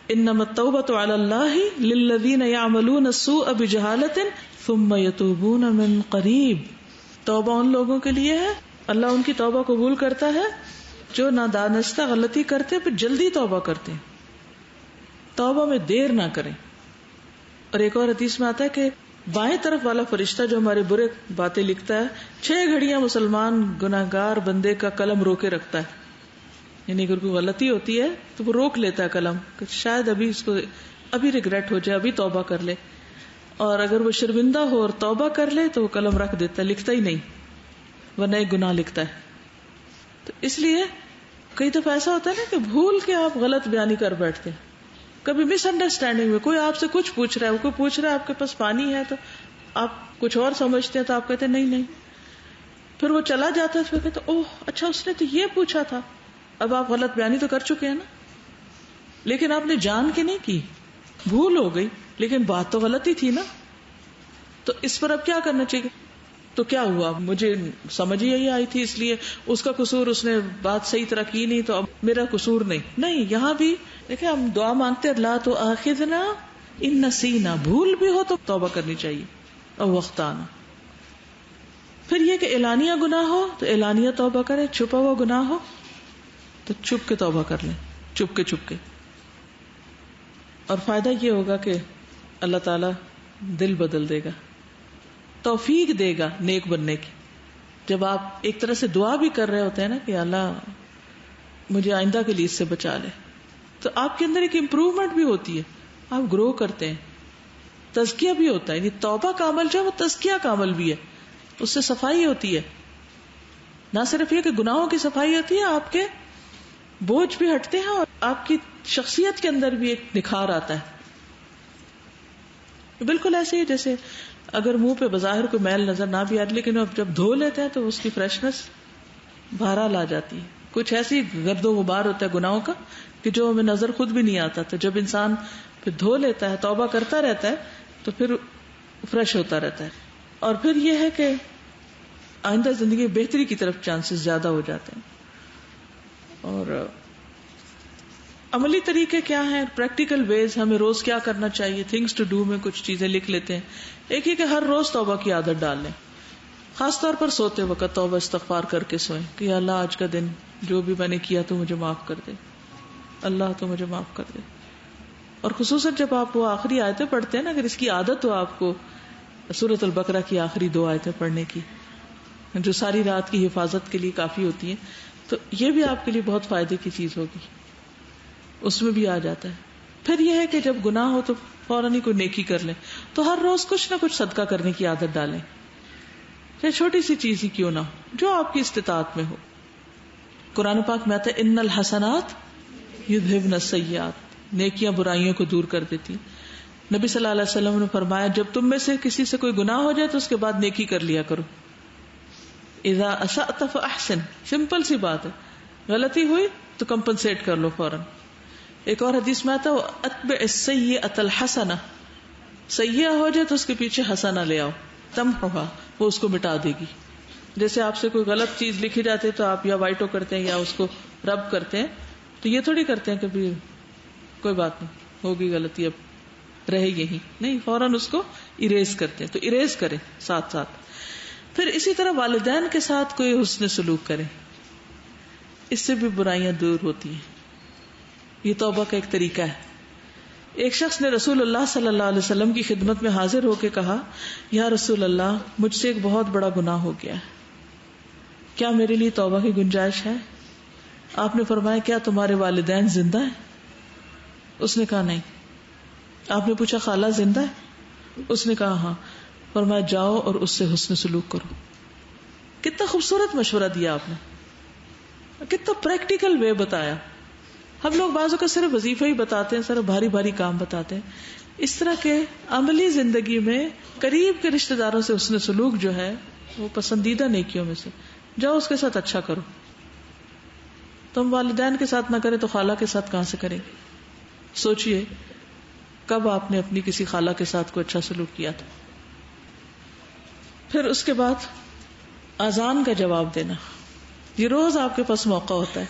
انما التوبۃ علی اللہ للذین یعملون السوء بجہالۃ ثم یتوبون من قریب. توبہ ان لوگوں کے لیے ہے, اللہ ان کی توبہ قبول کرتا ہے جو نادانستہ غلطی کرتے پھر جلدی توبہ کرتے ہیں. توبہ میں دیر نہ کریں. اور ایک اور حدیث میں آتا ہے کہ بائیں طرف والا فرشتہ جو ہمارے برے باتیں لکھتا ہے 6 گھڑیاں مسلمان گناہگار بندے کا قلم روکے رکھتا ہے. یعنی اگر کوئی غلطی ہوتی ہے تو وہ روک لیتا ہے قلم کہ شاید ابھی اس کو ابھی ریگریٹ ہو جائے, ابھی توبہ کر لے. اور اگر وہ شرمندہ ہو اور توبہ کر لے تو وہ قلم رکھ دیتا ہے, لکھتا ہی نہیں, ورنہ ایک گناہ لکھتا ہے. تو اس لیے کئی دفعہ ایسا ہوتا ہے نا کہ بھول کے آپ غلط بیانی کر بیٹھتے ہیں. کبھی مس انڈرسٹینڈنگ میں کوئی آپ سے کچھ پوچھ رہا ہے, کوئی پوچھ رہا ہے آپ کے پاس پانی ہے تو آپ کچھ اور سمجھتے ہیں تو آپ کہتے ہیں نہیں. پھر وہ چلا جاتا ہے, پھر کہتے اوہ اچھا اس نے تو یہ پوچھا تھا. اب آپ غلط بیانی تو کر چکے ہیں نا, لیکن آپ نے جان کے نہیں کی, بھول ہو گئی, لیکن بات تو غلط ہی تھی نا. تو اس پر اب کیا کرنا چاہیے؟ تو کیا ہوا, مجھے سمجھ ہی آئی تھی اس لیے اس کا قصور, اس نے بات صحیح طرح کی نہیں تو اب میرا قصور نہیں. یہاں بھی دیکھیں ہم دعا مانگتے اللہ تو آخذنا ان نسینا, بھول بھی ہو تو توبہ کرنی چاہیے, اور وقت آنا. پھر یہ کہ اعلانیہ گناہ ہو تو اعلانیہ توبہ کرے, چھپا ہوا گناہ ہو تو چھپ کے توبہ کر لیں, چھپ کے. اور فائدہ یہ ہوگا کہ اللہ تعالی دل بدل دے گا, توفیق دے گا نیک بننے کی. جب آپ ایک طرح سے دعا بھی کر رہے ہوتے ہیں نا کہ اللہ مجھے آئندہ کے لیے اس سے بچا لے. تو آپ کے اندر ایک امپروومنٹ بھی ہوتی ہے, آپ گرو کرتے ہیں, تزکیہ بھی ہوتا ہے. یعنی توبہ کا عمل جو ہے وہ تزکیہ کا عمل بھی ہے, اس سے صفائی ہوتی ہے. نہ صرف یہ کہ گناہوں کی صفائی ہوتی ہے, آپ کے بوجھ بھی ہٹتے ہیں اور آپ کی شخصیت کے اندر بھی ایک نکھار آتا ہے. بالکل ایسے ہی جیسے اگر منہ پہ بظاہر کوئی میل نظر نہ بھی آتی, لیکن اب جب دھو لیتے ہیں تو اس کی فریشنس بہرحال آ جاتی ہے. کچھ ایسی گرد و غبار ہوتا ہے گناہوں کا کہ جو ہمیں نظر خود بھی نہیں آتا. تو جب انسان پھر دھو لیتا ہے, توبہ کرتا رہتا ہے, تو پھر فریش ہوتا رہتا ہے. اور پھر یہ ہے کہ آئندہ زندگی بہتری کی طرف چانسز زیادہ ہو جاتے ہیں. اور عملی طریقے کیا ہیں, پریکٹیکل ویز, ہمیں روز کیا کرنا چاہیے, تھنگس ٹو ڈو میں کچھ چیزیں لکھ لیتے ہیں. ایک ہی کہ ہر روز توبہ کی عادت ڈال لیں, خاص طور پر سوتے وقت توبہ استغفار کر کے سوئیں کہ یا اللہ آج کا دن جو بھی میں نے کیا تو مجھے معاف کر دے, اللہ تو مجھے معاف کر دے. اور خصوصاً جب آپ وہ آخری آیتیں پڑھتے ہیں نا, اگر اس کی عادت ہو آپ کو سورۃ البقرہ کی آخری 2 آیتیں پڑھنے کی, جو ساری رات کی حفاظت کے لیے کافی ہوتی ہیں, تو یہ بھی آپ کے لیے بہت فائدے کی چیز ہوگی, اس میں بھی آ جاتا ہے. پھر یہ ہے کہ جب گناہ ہو تو فوراً ہی کوئی نیکی کر لیں. تو ہر روز کچھ نہ کچھ صدقہ کرنے کی عادت ڈالیں, چاہے چھوٹی سی چیز ہی کیوں نہ ہو, جو آپ کی استطاعت میں ہو. قرآن پاک میں آتا ہے ان الحسنات یذھبن السیئات, نیکیاں برائیوں کو دور کر دیتی. نبی صلی اللہ علیہ وسلم نے فرمایا جب تم میں سے کسی سے کوئی گناہ ہو جائے تو اس کے بعد نیکی کر لیا کرو. اذا اسأت فاحسن, سمپل سی بات ہے, غلطی ہوئی تو کمپنسیٹ کر لو فوراً. ایک اور حدیث میں آتا ہے اتبع السیئۃ الحسنہ, سیئہ ہو جائے تو اس کے پیچھے حسنہ لے آؤ, تمحوها, وہ اس کو مٹا دے گی. جیسے آپ سے کوئی غلط چیز لکھی جاتی ہے تو آپ یا وائٹو کرتے ہیں یا اس کو رب کرتے ہیں, تو یہ تھوڑی کرتے ہیں کہ بھی کوئی بات نہیں, ہوگی غلطی اب رہے یہی نہیں, فوراً اس کو اریز کرتے ہیں. تو اریز کریں ساتھ ساتھ. پھر اسی طرح والدین کے ساتھ کوئی حسن سلوک کریں, اس سے بھی برائیاں دور ہوتی ہیں. یہ توبہ کا ایک طریقہ ہے. ایک شخص نے رسول اللہ صلی اللہ علیہ وسلم کی خدمت میں حاضر ہو کے کہا یا رسول اللہ مجھ سے ایک بہت بڑا گناہ ہو گیا ہے, کیا میرے لیے توبہ کی گنجائش ہے؟ آپ نے فرمایا کیا تمہارے والدین زندہ ہیں؟ اس نے کہا نہیں. آپ نے پوچھا خالہ زندہ ہے؟ اس نے کہا ہاں. فرمایا جاؤ اور اس سے حسن سلوک کرو. کتنا خوبصورت مشورہ دیا آپ نے, کتنا پریکٹیکل وے بتایا. ہم لوگ بعضوں کا صرف وظیفہ ہی بتاتے ہیں, صرف بھاری بھاری کام بتاتے ہیں. اس طرح کے عملی زندگی میں قریب کے رشتہ داروں سے حسن سلوک جو ہے وہ پسندیدہ نیکیوں میں سے. جاؤ اس کے ساتھ اچھا کرو. تم والدین کے ساتھ نہ کرے تو خالہ کے ساتھ کہاں سے کریں گے؟ سوچئے کب آپ نے اپنی کسی خالہ کے ساتھ کوئی اچھا سلوک کیا تھا. پھر اس کے بعد اذان کا جواب دینا, یہ روز آپ کے پاس موقع ہوتا ہے.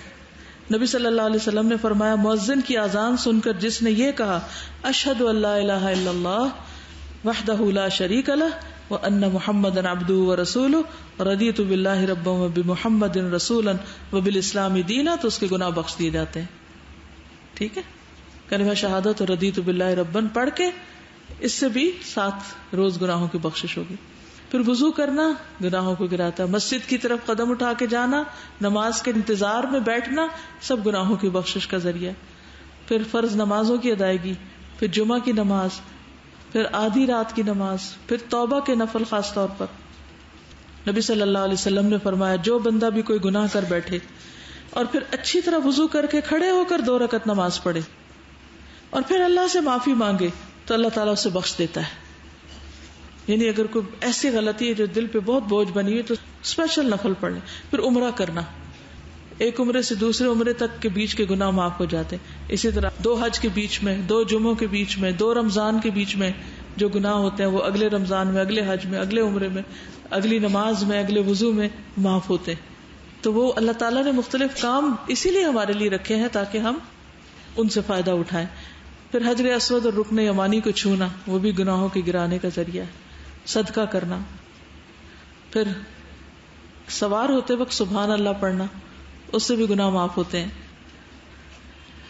نبی صلی اللہ علیہ وسلم نے فرمایا مؤذن کی اذان سن کر جس نے یہ کہا اشہد ان لا الہ الا اللہ وحدہ لا شریک لہ وان محمدا عبدہ ورسولہ رضیت باللہ ربا وبمحمد رسولا وبالاسلام دینا, تو اس کے گناہ بخش دیے جاتے ہیں. ٹھیک ہے, کلمہ شہادت اور رضیت باللہ ربا پڑھ کے اس سے بھی 7 روز گناہوں کی بخشش ہوگی. پھر وضو کرنا گناہوں کو گراتا ہے. مسجد کی طرف قدم اٹھا کے جانا, نماز کے انتظار میں بیٹھنا, سب گناہوں کی بخشش کا ذریعہ. پھر فرض نمازوں کی ادائیگی, پھر جمعہ کی نماز, پھر آدھی رات کی نماز, پھر توبہ کے نفل. خاص طور پر نبی صلی اللہ علیہ وسلم نے فرمایا جو بندہ بھی کوئی گناہ کر بیٹھے اور پھر اچھی طرح وضو کر کے کھڑے ہو کر 2 رکعت نماز پڑھے اور پھر اللہ سے معافی مانگے تو اللہ تعالیٰ اسے بخش دیتا ہے. یعنی اگر کوئی ایسی غلطی ہے جو دل پہ بہت بوجھ بنی ہوئی تو اسپیشل نفل پڑھ لیں. پھر عمرہ کرنا, ایک عمرے سے دوسرے عمرے تک کے بیچ کے گناہ معاف ہو جاتے ہیں. اسی طرح 2 حج کے بیچ میں, 2 جمعوں کے بیچ میں, 2 رمضان کے بیچ میں جو گناہ ہوتے ہیں وہ اگلے رمضان میں, اگلے حج میں, اگلے عمرے میں, اگلی نماز میں, اگلے وضو میں معاف ہوتے ہیں. تو وہ اللہ تعالیٰ نے مختلف کام اسی لیے ہمارے لیے رکھے ہیں تاکہ ہم ان سے فائدہ اٹھائیں. پھر حجر اسود اور رکن یمانی کو چھونا وہ بھی گناہوں کے گرانے کا ذریعہ ہے. صدقہ کرنا, پھر سوار ہوتے وقت سبحان اللہ پڑھنا, اس سے بھی گناہ معاف ہوتے ہیں.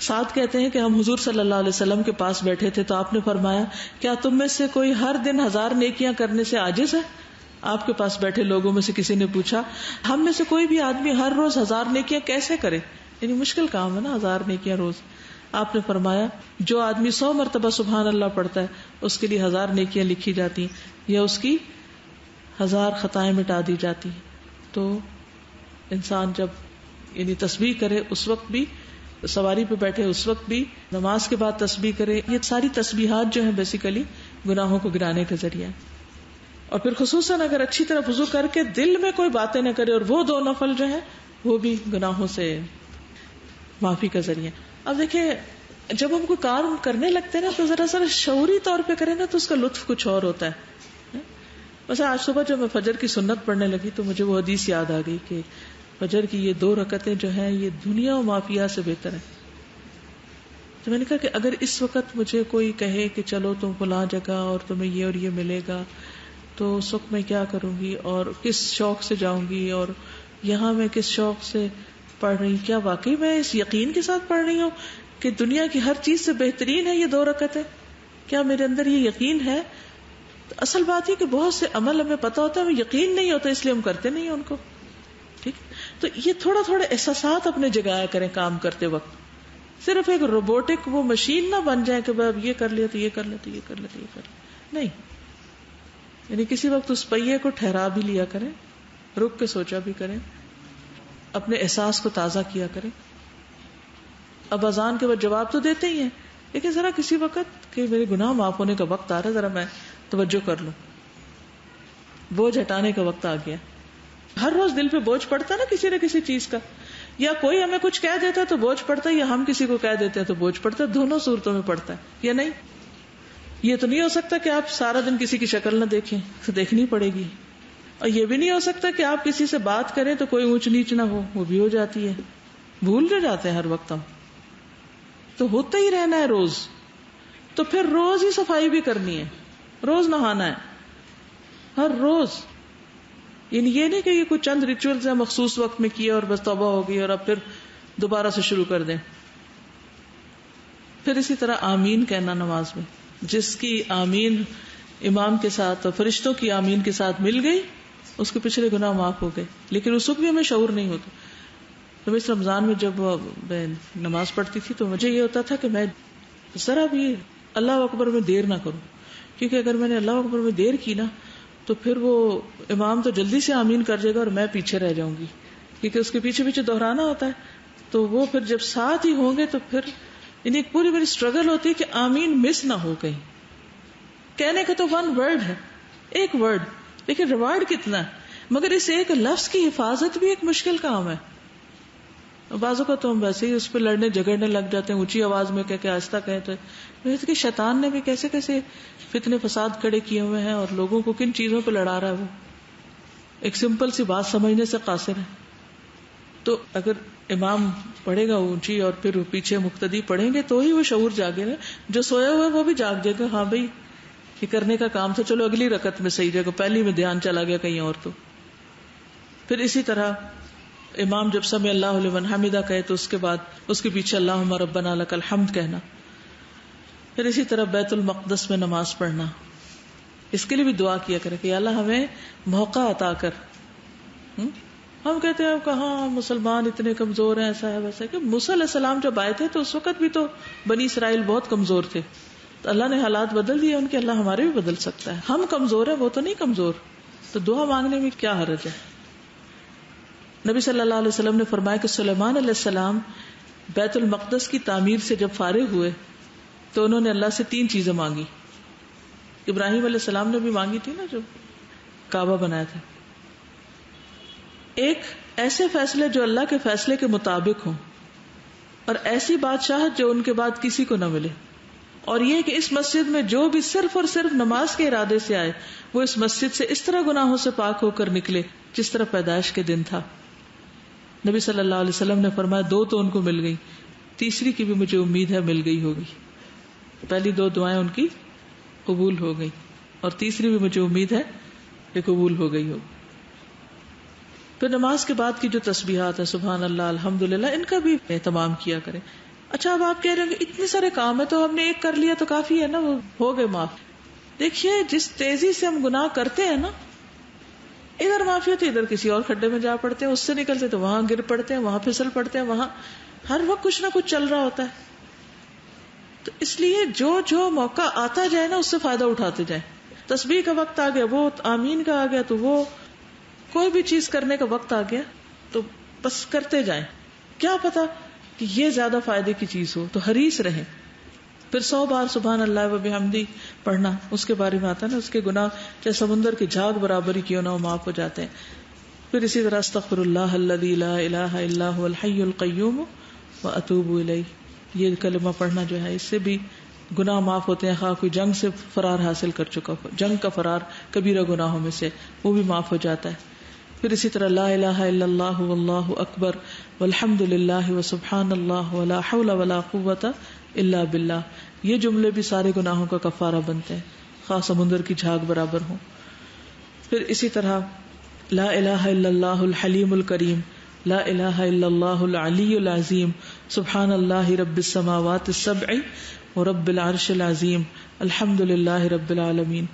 ساتھ کہتے ہیں کہ ہم حضور صلی اللہ علیہ وسلم کے پاس بیٹھے تھے تو آپ نے فرمایا کیا تم میں سے کوئی ہر دن 1000 نیکیاں کرنے سے عاجز ہے؟ آپ کے پاس بیٹھے لوگوں میں سے کسی نے پوچھا ہم میں سے کوئی بھی آدمی ہر روز 1000 نیکیاں کیسے کرے؟ یعنی مشکل کام ہے نا 1000 نیکیاں روز. آپ نے فرمایا جو آدمی 100 مرتبہ سبحان اللہ پڑھتا ہے اس کے لیے 1000 نیکیاں لکھی جاتی ہیں یا اس کی 1000 خطائیں مٹا دی جاتی ہیں. تو انسان جب یعنی تسبیح کرے اس وقت بھی, سواری پہ بیٹھے اس وقت بھی, نماز کے بعد تسبیح کرے, یہ ساری تسبیحات جو ہیں بیسیکلی گناہوں کو گرانے کا ذریعہ ہے. اور پھر خصوصاً اگر اچھی طرح وضو کر کے دل میں کوئی باتیں نہ کرے, اور وہ 2 نفل جو ہیں وہ بھی گناہوں سے معافی کا ذریعہ. اب دیکھیں جب ہم کوئی کام کرنے لگتے ہیں نا تو ذرا شعوری طور پہ کریں نا تو اس کا لطف کچھ اور ہوتا ہے. ویسے آج صبح جب میں فجر کی سنت پڑھنے لگی تو مجھے وہ حدیث یاد آ گئی کہ فجر کی یہ 2 رکعتیں جو ہیں یہ دنیا و مافیا سے بہتر ہے. تو میں نے کہا کہ اگر اس وقت مجھے کوئی کہے کہ چلو تم فلاں جگہ اور تمہیں یہ اور یہ ملے گا تو اس وقت میں کیا کروں گی اور کس شوق سے جاؤں گی, اور یہاں میں کس شوق سے پڑھ رہی ہوں, کیا واقعی میں اس یقین کے ساتھ پڑھ رہی ہوں کہ دنیا کی ہر چیز سے بہترین ہے یہ 2 رکعتیں, کیا میرے اندر یہ یقین ہے؟ تو اصل بات یہ کہ بہت سے عمل ہمیں پتا ہوتا ہے, ہمیں یقین نہیں ہوتا اس لیے ہم کرتے نہیں ہیں ان کو. ٹھیک, تو یہ تھوڑا تھوڑا احساسات اپنے جگایا کریں کام کرتے وقت. صرف ایک روبوٹک وہ مشین نہ بن جائے کہ اب یہ کر لیا تو یہ کر لیا تو یہ کر لیا تو یہ کر لیا, نہیں. یعنی کسی وقت اس پہیے کو ٹھہرا بھی لیا کریں, رک کے سوچا بھی کریں, اپنے احساس کو تازہ کیا کریں. اب اذان کے بعد جواب تو دیتے ہی ہیں, لیکن ذرا کسی وقت کہ میرے گناہ معاف ہونے کا وقت آ رہا ہے, ذرا میں توجہ کر لوں, بوجھ ہٹانے کا وقت آ گیا. ہر روز دل پہ بوجھ پڑتا ہے نا کسی نہ کسی چیز کا, یا کوئی ہمیں کچھ کہہ دیتا ہے تو بوجھ پڑتا ہے, یا ہم کسی کو کہہ دیتے ہیں تو بوجھ پڑتا ہے. دونوں صورتوں میں پڑتا ہے یا نہیں. یہ تو نہیں ہو سکتا کہ آپ سارا دن کسی کی شکل نہ دیکھیں, تو دیکھنی پڑے گی. اور یہ بھی نہیں ہو سکتا کہ آپ کسی سے بات کریں تو کوئی اونچ نیچ نہ ہو, وہ بھی ہو جاتی ہے. بھول نہ جاتے ہیں ہر وقت ہم, تو ہوتا ہی رہنا ہے روز. تو پھر روز ہی صفائی بھی کرنی ہے, روز نہانا ہے ہر روز. یعنی یہ نہیں کہ یہ کوئی چند ریچولز ہیں مخصوص وقت میں کیا اور بس توبہ ہو گئی اور اب پھر دوبارہ سے شروع کر دیں. پھر اسی طرح آمین کہنا نماز میں, جس کی آمین امام کے ساتھ اور فرشتوں کی آمین کے ساتھ مل گئی اس کے پچھلے گناہ معاف ہو گئے. لیکن اس وقت بھی ہمیں شعور نہیں ہوتا. تو اس رمضان میں جب میں نماز پڑھتی تھی تو مجھے یہ ہوتا تھا کہ میں ذرا بھی اللہ اکبر میں دیر نہ کروں, کیونکہ اگر میں نے اللہ اکبر میں دیر کی نا تو پھر وہ امام تو جلدی سے آمین کر جائے گا اور میں پیچھے رہ جاؤں گی, کیونکہ اس کے پیچھے پیچھے دہرانا ہوتا ہے. تو وہ پھر جب ساتھ ہی ہوں گے تو پھر یعنی ایک پوری میری اسٹرگل ہوتی ہے کہ آمین مس نہ ہو گئی. کہنے کا تو 1 ورڈ ہے, ایک ورڈ, لیکن ریوارڈ کتنا ہے. مگر اس ایک لفظ کی حفاظت بھی ایک مشکل کام ہے. بعضوں کا تو ہم ویسے ہی اس پہ لڑنے جھگڑنے لگ جاتے ہیں, اونچی آواز میں کہ آہستہ کہتے ہیں. کہ شیطان نے بھی کیسے کیسے فتنے فساد کھڑے کیے ہوئے ہیں اور لوگوں کو کن چیزوں پہ لڑا رہا ہے. وہ ایک سمپل سی بات سمجھنے سے قاصر ہے. تو اگر امام پڑھے گا اونچی اور پھر پیچھے مقتدی پڑھیں گے تو ہی وہ شعور جاگے گا. جو سویا ہوا ہے وہ بھی جاگ جائے گا, ہاں بھائی یہ کرنے کا کام تھا, چلو اگلی رکعت میں صحیح جگہ, پہلی میں دھیان چلا گیا کہیں اور. تو پھر اسی طرح امام جب سمع اللہ لمن حمدہ کہے تو اس کے بعد اس کے پیچھے اللہم ربنا لک الحمد کہنا. پھر اسی طرح بیت المقدس میں نماز پڑھنا, اس کے لیے بھی دعا کیا کرے کہ اللہ ہمیں موقع عطا کر. ہم کہتے ہیں کہاں مسلمان اتنے کمزور ہیں, ایسا ہے ویسا ہے. کہ موسیٰ علیہ السلام جب آئے تھے تو اس وقت بھی تو بنی اسرائیل بہت کمزور تھے, تو اللہ نے حالات بدل دیے ان کے. اللہ ہمارے بھی بدل سکتا ہے. ہم کمزور ہیں, وہ تو نہیں کمزور, تو دعا مانگنے میں کیا حرج ہے. نبی صلی اللہ علیہ وسلم نے فرمایا کہ سلیمان علیہ السلام بیت المقدس کی تعمیر سے جب فارغ ہوئے تو انہوں نے اللہ سے 3 چیزیں مانگی. ابراہیم علیہ السلام نے بھی مانگی تھی نا جو کعبہ بنایا تھا. ایک ایسے فیصلے جو اللہ کے فیصلے کے مطابق ہوں, اور ایسی بادشاہت جو ان کے بعد کسی کو نہ ملے, اور یہ کہ اس مسجد میں جو بھی صرف اور صرف نماز کے ارادے سے آئے وہ اس مسجد سے اس طرح گناہوں سے پاک ہو کر نکلے جس طرح پیدائش کے دن تھا. نبی صلی اللہ علیہ وسلم نے فرمایا 2 تو ان کو مل گئی, تیسری کی بھی مجھے امید ہے مل گئی ہوگی. پہلی 2 دعائیں ان کی قبول ہو گئی اور تیسری بھی مجھے امید ہے کہ قبول ہو گئی ہوگی. پھر نماز کے بعد کی جو تسبیحات ہیں سبحان اللہ الحمدللہ, ان کا بھی اہتمام کیا کریں. اچھا اب آپ کہہ رہے ہیں کہ اتنے سارے کام ہیں تو ہم نے ایک کر لیا تو کافی ہے نا, وہ ہو گئے معاف. دیکھیے جس تیزی سے ہم گناہ کرتے ہیں نا, ادھر معافی ہوتی ہے ادھر کسی اور کھڈے میں جا پڑتے ہیں, اس سے نکلتے تو وہاں گر پڑتے ہیں, وہاں پھسل پڑتے ہیں, وہاں ہر وقت کچھ نہ کچھ چل رہا ہوتا ہے. تو اس لیے جو موقع آتا جائے نا اس سے فائدہ اٹھاتے جائیں. تسبیح کا وقت آ گیا وہ آمین کا آ گیا تو وہ کوئی بھی چیز کرنے کا وقت آ گیا تو بس کرتے جائیں. کیا پتا کہ یہ زیادہ فائدے کی چیز ہو تو حریص رہیں. پھر 100 بار سبحان اللہ و بحمدی پڑھنا، اس کے بارے میں آتا ہے نا اس کے گناہ چاہے سمندر کی جھاگ برابر ہی کیوں نہ وہ معاف ہو جاتے ہیں. پھر اسی طرح استغفر اللہ الذی لا الہ الا هو الحی القیوم واتوب الیہ، یہ کلمہ پڑھنا جو ہے اس سے بھی گناہ معاف ہوتے ہیں. خواہ کوئی جنگ سے فرار حاصل کر چکا ہو، جنگ کا فرار کبیرہ گناہوں میں سے، وہ بھی معاف ہو جاتا ہے. پھر اسی طرح لا الہ الا اللہ واللہ اکبر والحمد للہ وسبحان اللہ ولا حول ولا قوۃ الا باللہ، یہ جملے بھی سارے گناہوں کا کفارہ بنتے ہیں خاص سمندر کی جھاگ برابر ہوں. پھر اسی طرح لا الہ الا اللہ الحلیم الکریم، لا الہ الا اللہ العلی العظیم، سبحان اللہ رب السماوات السبع ورب العرش العظیم، الحمد للہ رب العالمین.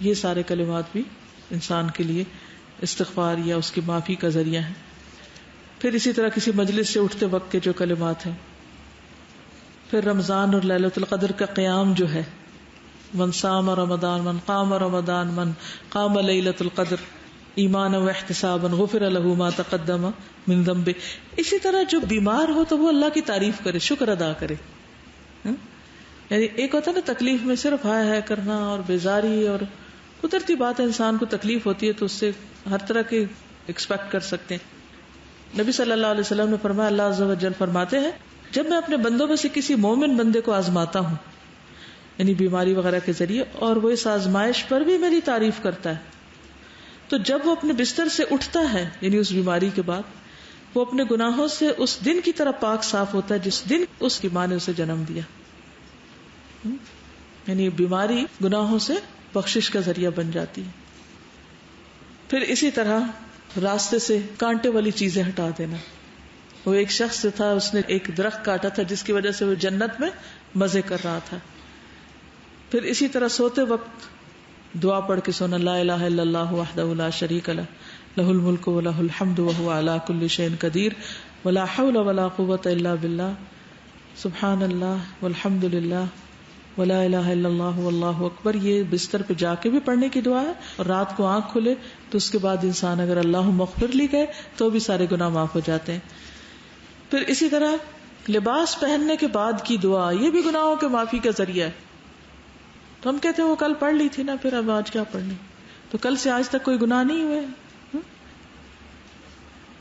یہ سارے کلمات بھی انسان کے لیے استغفار یا اس کی معافی کا ذریعہ ہے. پھر اسی طرح کسی مجلس سے اٹھتے وقت کے جو کلمات ہیں. پھر رمضان اور لیلۃ القدر کا قیام جو ہے، من صام رمضان من قام رمضان من قام لیلۃ القدر ایمانا و احتسابا غفر له ما تقدم من ذنبه. اسی طرح جو بیمار ہو تو وہ اللہ کی تعریف کرے، شکر ادا کرے. یعنی ایک ہوتا ہے نا تکلیف میں صرف ہائے ہائے کرنا اور بیزاری، اور قدرتی بات ہے انسان کو تکلیف ہوتی ہے تو اس سے ہر طرح کے ایکسپیکٹ کر سکتے ہیں. نبی صلی اللہ علیہ وسلم نے فرمایا، اللہ عز و جل فرماتے ہیں جب میں اپنے بندوں میں سے کسی مومن بندے کو آزماتا ہوں، یعنی بیماری وغیرہ کے ذریعے، اور وہ اس آزمائش پر بھی میری تعریف کرتا ہے، تو جب وہ اپنے بستر سے اٹھتا ہے یعنی اس بیماری کے بعد، وہ اپنے گناہوں سے اس دن کی طرح پاک صاف ہوتا ہے جس دن اس کی ماں نے اسے جنم دیا. یعنی بیماری گناہوں سے بخشش کا ذریعہ بن جاتی ہے. پھر اسی طرح راستے سے کانٹے والی چیزیں ہٹا دینا. وہ ایک شخص تھا، اس نے ایک درخت کاٹا تھا جس کی وجہ سے وہ جنت میں مزے کر رہا تھا. پھر اسی طرح سوتے وقت دعا پڑھ کے سونا، لا الہ الا اللہ وحدہ لا شریک لہ لہ الملک ولہ الحمد وہو علی کل شیء قدیر ولا حول ولا قوۃ الا باللہ سبحان اللہ والحمد للہ ولا الہ الا اللہ واللہ اکبر. یہ بستر پہ جا کے بھی پڑھنے کی دعا ہے، اور رات کو آنکھ کھلے تو اس کے بعد انسان اگر اللہم اغفر لی کہے تو بھی سارے گناہ معاف ہو جاتے ہیں. پھر اسی طرح لباس پہننے کے بعد کی دعا، یہ بھی گناہوں کے معافی کا ذریعہ ہے. تو ہم کہتے ہیں وہ کل پڑھ لی تھی نا، پھر اب آج کیا پڑھنی، تو کل سے آج تک کوئی گناہ نہیں ہوئے.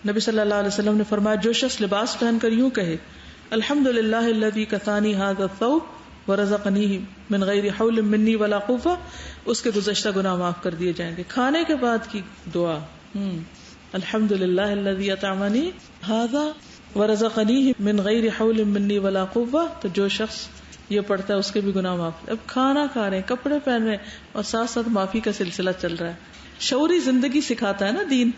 نبی صلی اللہ علیہ وسلم نے فرمایا، جو شخص لباس پہن کر یوں کہے الحمدللہ الذی کسانی ھذا الثوب ورزقنیہ من غیر حول منی ولا قوۃ، اس کے گزشتہ گناہ معاف کر دیے جائیں گے. کھانے کے بعد کی دعا، الحمدللہ الذی اطعمنی ھذا ورزقنیہ من غیر حول منی ولا قوۃ، تو جو شخص یہ پڑھتا ہے اس کے بھی گناہ معاف. اب کھانا کھا رہے ہیں، کپڑے پہن رہے ہیں، اور ساتھ ساتھ معافی کا سلسلہ چل رہا ہے. شعوری زندگی سکھاتا ہے نا دین،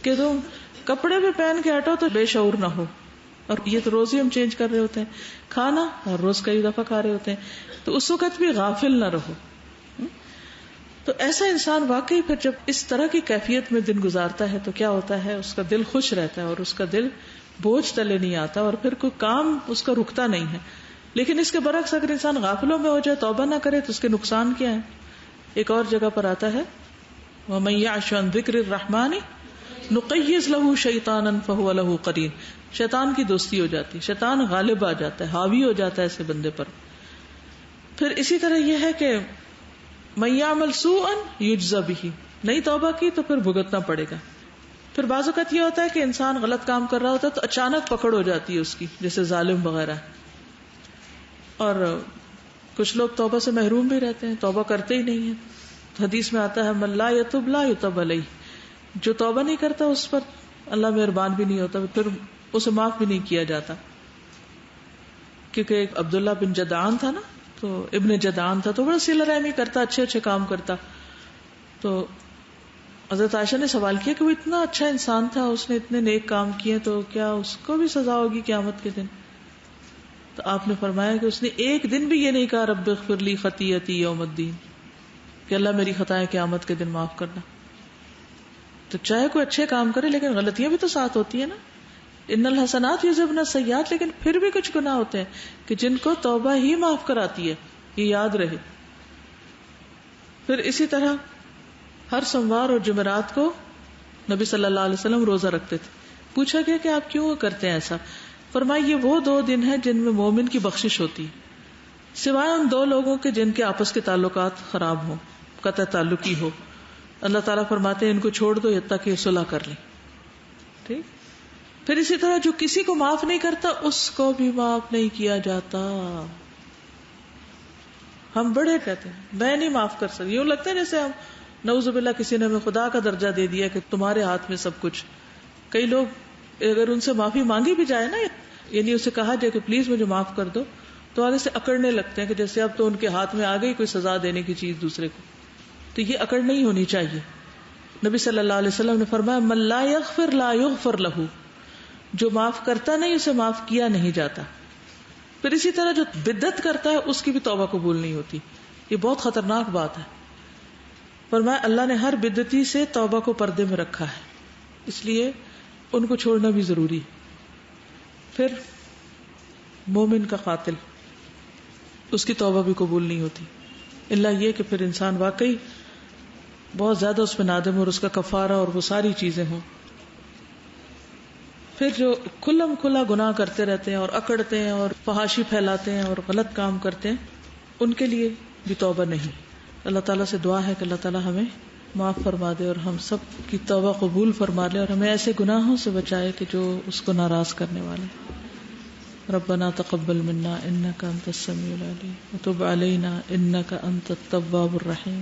کہ تم کپڑے بھی پہن کے ہٹو تو بے شعور نہ ہو. اور یہ تو روز ہی ہم چینج کر رہے ہوتے ہیں کھانا، اور روز کئی دفعہ کھا رہے ہوتے ہیں، تو اس وقت بھی غافل نہ رہو. تو ایسا انسان واقعی پھر جب اس طرح کی کیفیت میں دن گزارتا ہے تو کیا ہوتا ہے، اس کا دل خوش رہتا ہے اور اس کا دل بوجھ تلے نہیں آتا، اور پھر کوئی کام اس کا رکتا نہیں ہے. لیکن اس کے برعکس اگر انسان غافلوں میں ہو جائے، توبہ نہ کرے، تو اس کے نقصان کیا ہے. ایک اور جگہ پر آتا ہے وَمَن يَعْشُ عَن ذِكْرِ الرَّحْمَنِ نُقَيِّضْ لَهُ شَيْطَانًا فَهُوَ لَهُ قَرِينٌ. شیطان کی دوستی ہو جاتی ہے، شیطان غالب آ جاتا ہے، حاوی ہو جاتا ہے ایسے بندے پر. پھر اسی طرح یہ ہے کہ مَن يَعْمَلْ سُوءًا يُجْزَ بِهِ، نہیں توبہ کی تو پھر بھگتنا پڑے گا. پھر بعض اوقات یہ ہوتا ہے کہ انسان غلط کام کر رہا ہوتا ہے تو اچانک پکڑ ہو جاتی ہے اس کی، جیسے ظالم وغیرہ. اور کچھ لوگ توبہ سے محروم بھی رہتے ہیں، توبہ کرتے ہی نہیں ہیں. حدیث میں آتا ہے من لا یتوب لا یتوب علیہ، جو توبہ نہیں کرتا اس پر اللہ مہربان بھی نہیں ہوتا، پھر اسے معاف بھی نہیں کیا جاتا. کیونکہ ایک عبداللہ بن جدعان تھا نا، تو ابن جدعان تھا، تو بڑا صلہ رحمی کرتا، اچھے اچھے کام کرتا. تو حضرت عائشہ نے سوال کیا کہ وہ اتنا اچھا انسان تھا، اس نے اتنے نیک کام کیے، تو کیا اس کو بھی سزا ہوگی قیامت کے دن؟ تو آپ نے فرمایا کہ اس نے ایک دن بھی یہ نہیں کہا رب اغفر لی خطیئتی یوم الدین، کہ اللہ میری خطائیں قیامت کے دن معاف کرنا. تو چاہے کوئی اچھے کام کرے لیکن غلطیاں بھی تو ساتھ ہوتی ہیں نا. ان الحسنات یذهبن السیئات، لیکن پھر بھی کچھ گناہ ہوتے ہیں کہ جن کو توبہ ہی معاف کراتی ہے، یہ یاد رہے. پھر اسی طرح ہر سوموار اور جمعرات کو نبی صلی اللہ علیہ وسلم روزہ رکھتے تھے. پوچھا گیا کہ آپ کیوں کرتے ہیں ایسا؟ فرمایا یہ وہ 2 دن ہیں جن میں مومن کی بخشش ہوتی ہے، سوائے ان 2 لوگوں کے جن کے آپس کے تعلقات خراب ہوں، قطع تعلقی ہو. اللہ تعالیٰ فرماتے ہیں ان کو چھوڑ دو یہاں تک کہ صلح کر لیں. ٹھیک. پھر اسی طرح جو کسی کو معاف نہیں کرتا اس کو بھی معاف نہیں کیا جاتا. ہم بڑے کہتے ہیں میں نہیں معاف کر سکتی، یوں لگتا ہے جیسے ہم نعوذ باللہ کسی نے ہمیں خدا کا درجہ دے دیا کہ تمہارے ہاتھ میں سب کچھ. کئی لوگ اگر ان سے معافی مانگی بھی جائے نا، یعنی اسے کہا جائے کہ پلیز مجھے معاف کر دو، تو آگے سے اکڑنے لگتے ہیں کہ جیسے اب تو ان کے ہاتھ میں آ گئی کوئی سزا دینے کی چیز دوسرے کو. تو یہ اکڑ نہیں ہونی چاہیے. نبی صلی اللہ علیہ وسلم نے فرمایا من لا یغفر لا یغفر لہ، جو معاف کرتا نہیں اسے معاف کیا نہیں جاتا. پھر اسی طرح جو بدعت کرتا ہے اس کی بھی توبہ قبول نہیں ہوتی. یہ بہت خطرناک بات ہے. فرمایا اللہ نے ہر بدعتی سے توبہ کو پردے میں رکھا ہے، اس لیے ان کو چھوڑنا بھی ضروری ہے. پھر مومن کا قاتل، اس کی توبہ بھی قبول نہیں ہوتی اللہ یہ کہ پھر انسان واقعی بہت زیادہ اس پہ نادم اور اس کا کفارہ اور وہ ساری چیزیں ہوں. پھر جو کھلم کھلا گناہ کرتے رہتے ہیں اور اکڑتے ہیں اور فحاشی پھیلاتے ہیں اور غلط کام کرتے ہیں، ان کے لیے بھی توبہ نہیں. اللہ تعالیٰ سے دعا ہے کہ اللہ تعالیٰ ہمیں معاف فرما دے اور ہم سب کی توبہ قبول فرما لے اور ہمیں ایسے گناہوں سے بچائے کہ جو اس کو ناراض کرنے والے. ربنا تقبل منا انك انت السميع العليم وتب علينا انك انت التواب الرحيم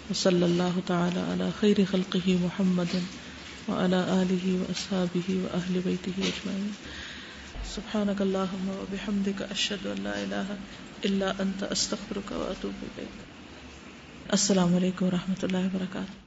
وصلى الله تعالى على خير خلقه محمد وعلى آله وأصحابه وأهل بيته أجمعين. سبحانك اللهم وبحمدك أشهد أن لا إله إلا أنت أستغفرك وأتوب إليك. السلام علیکم ورحمۃ اللہ وبرکاتہ.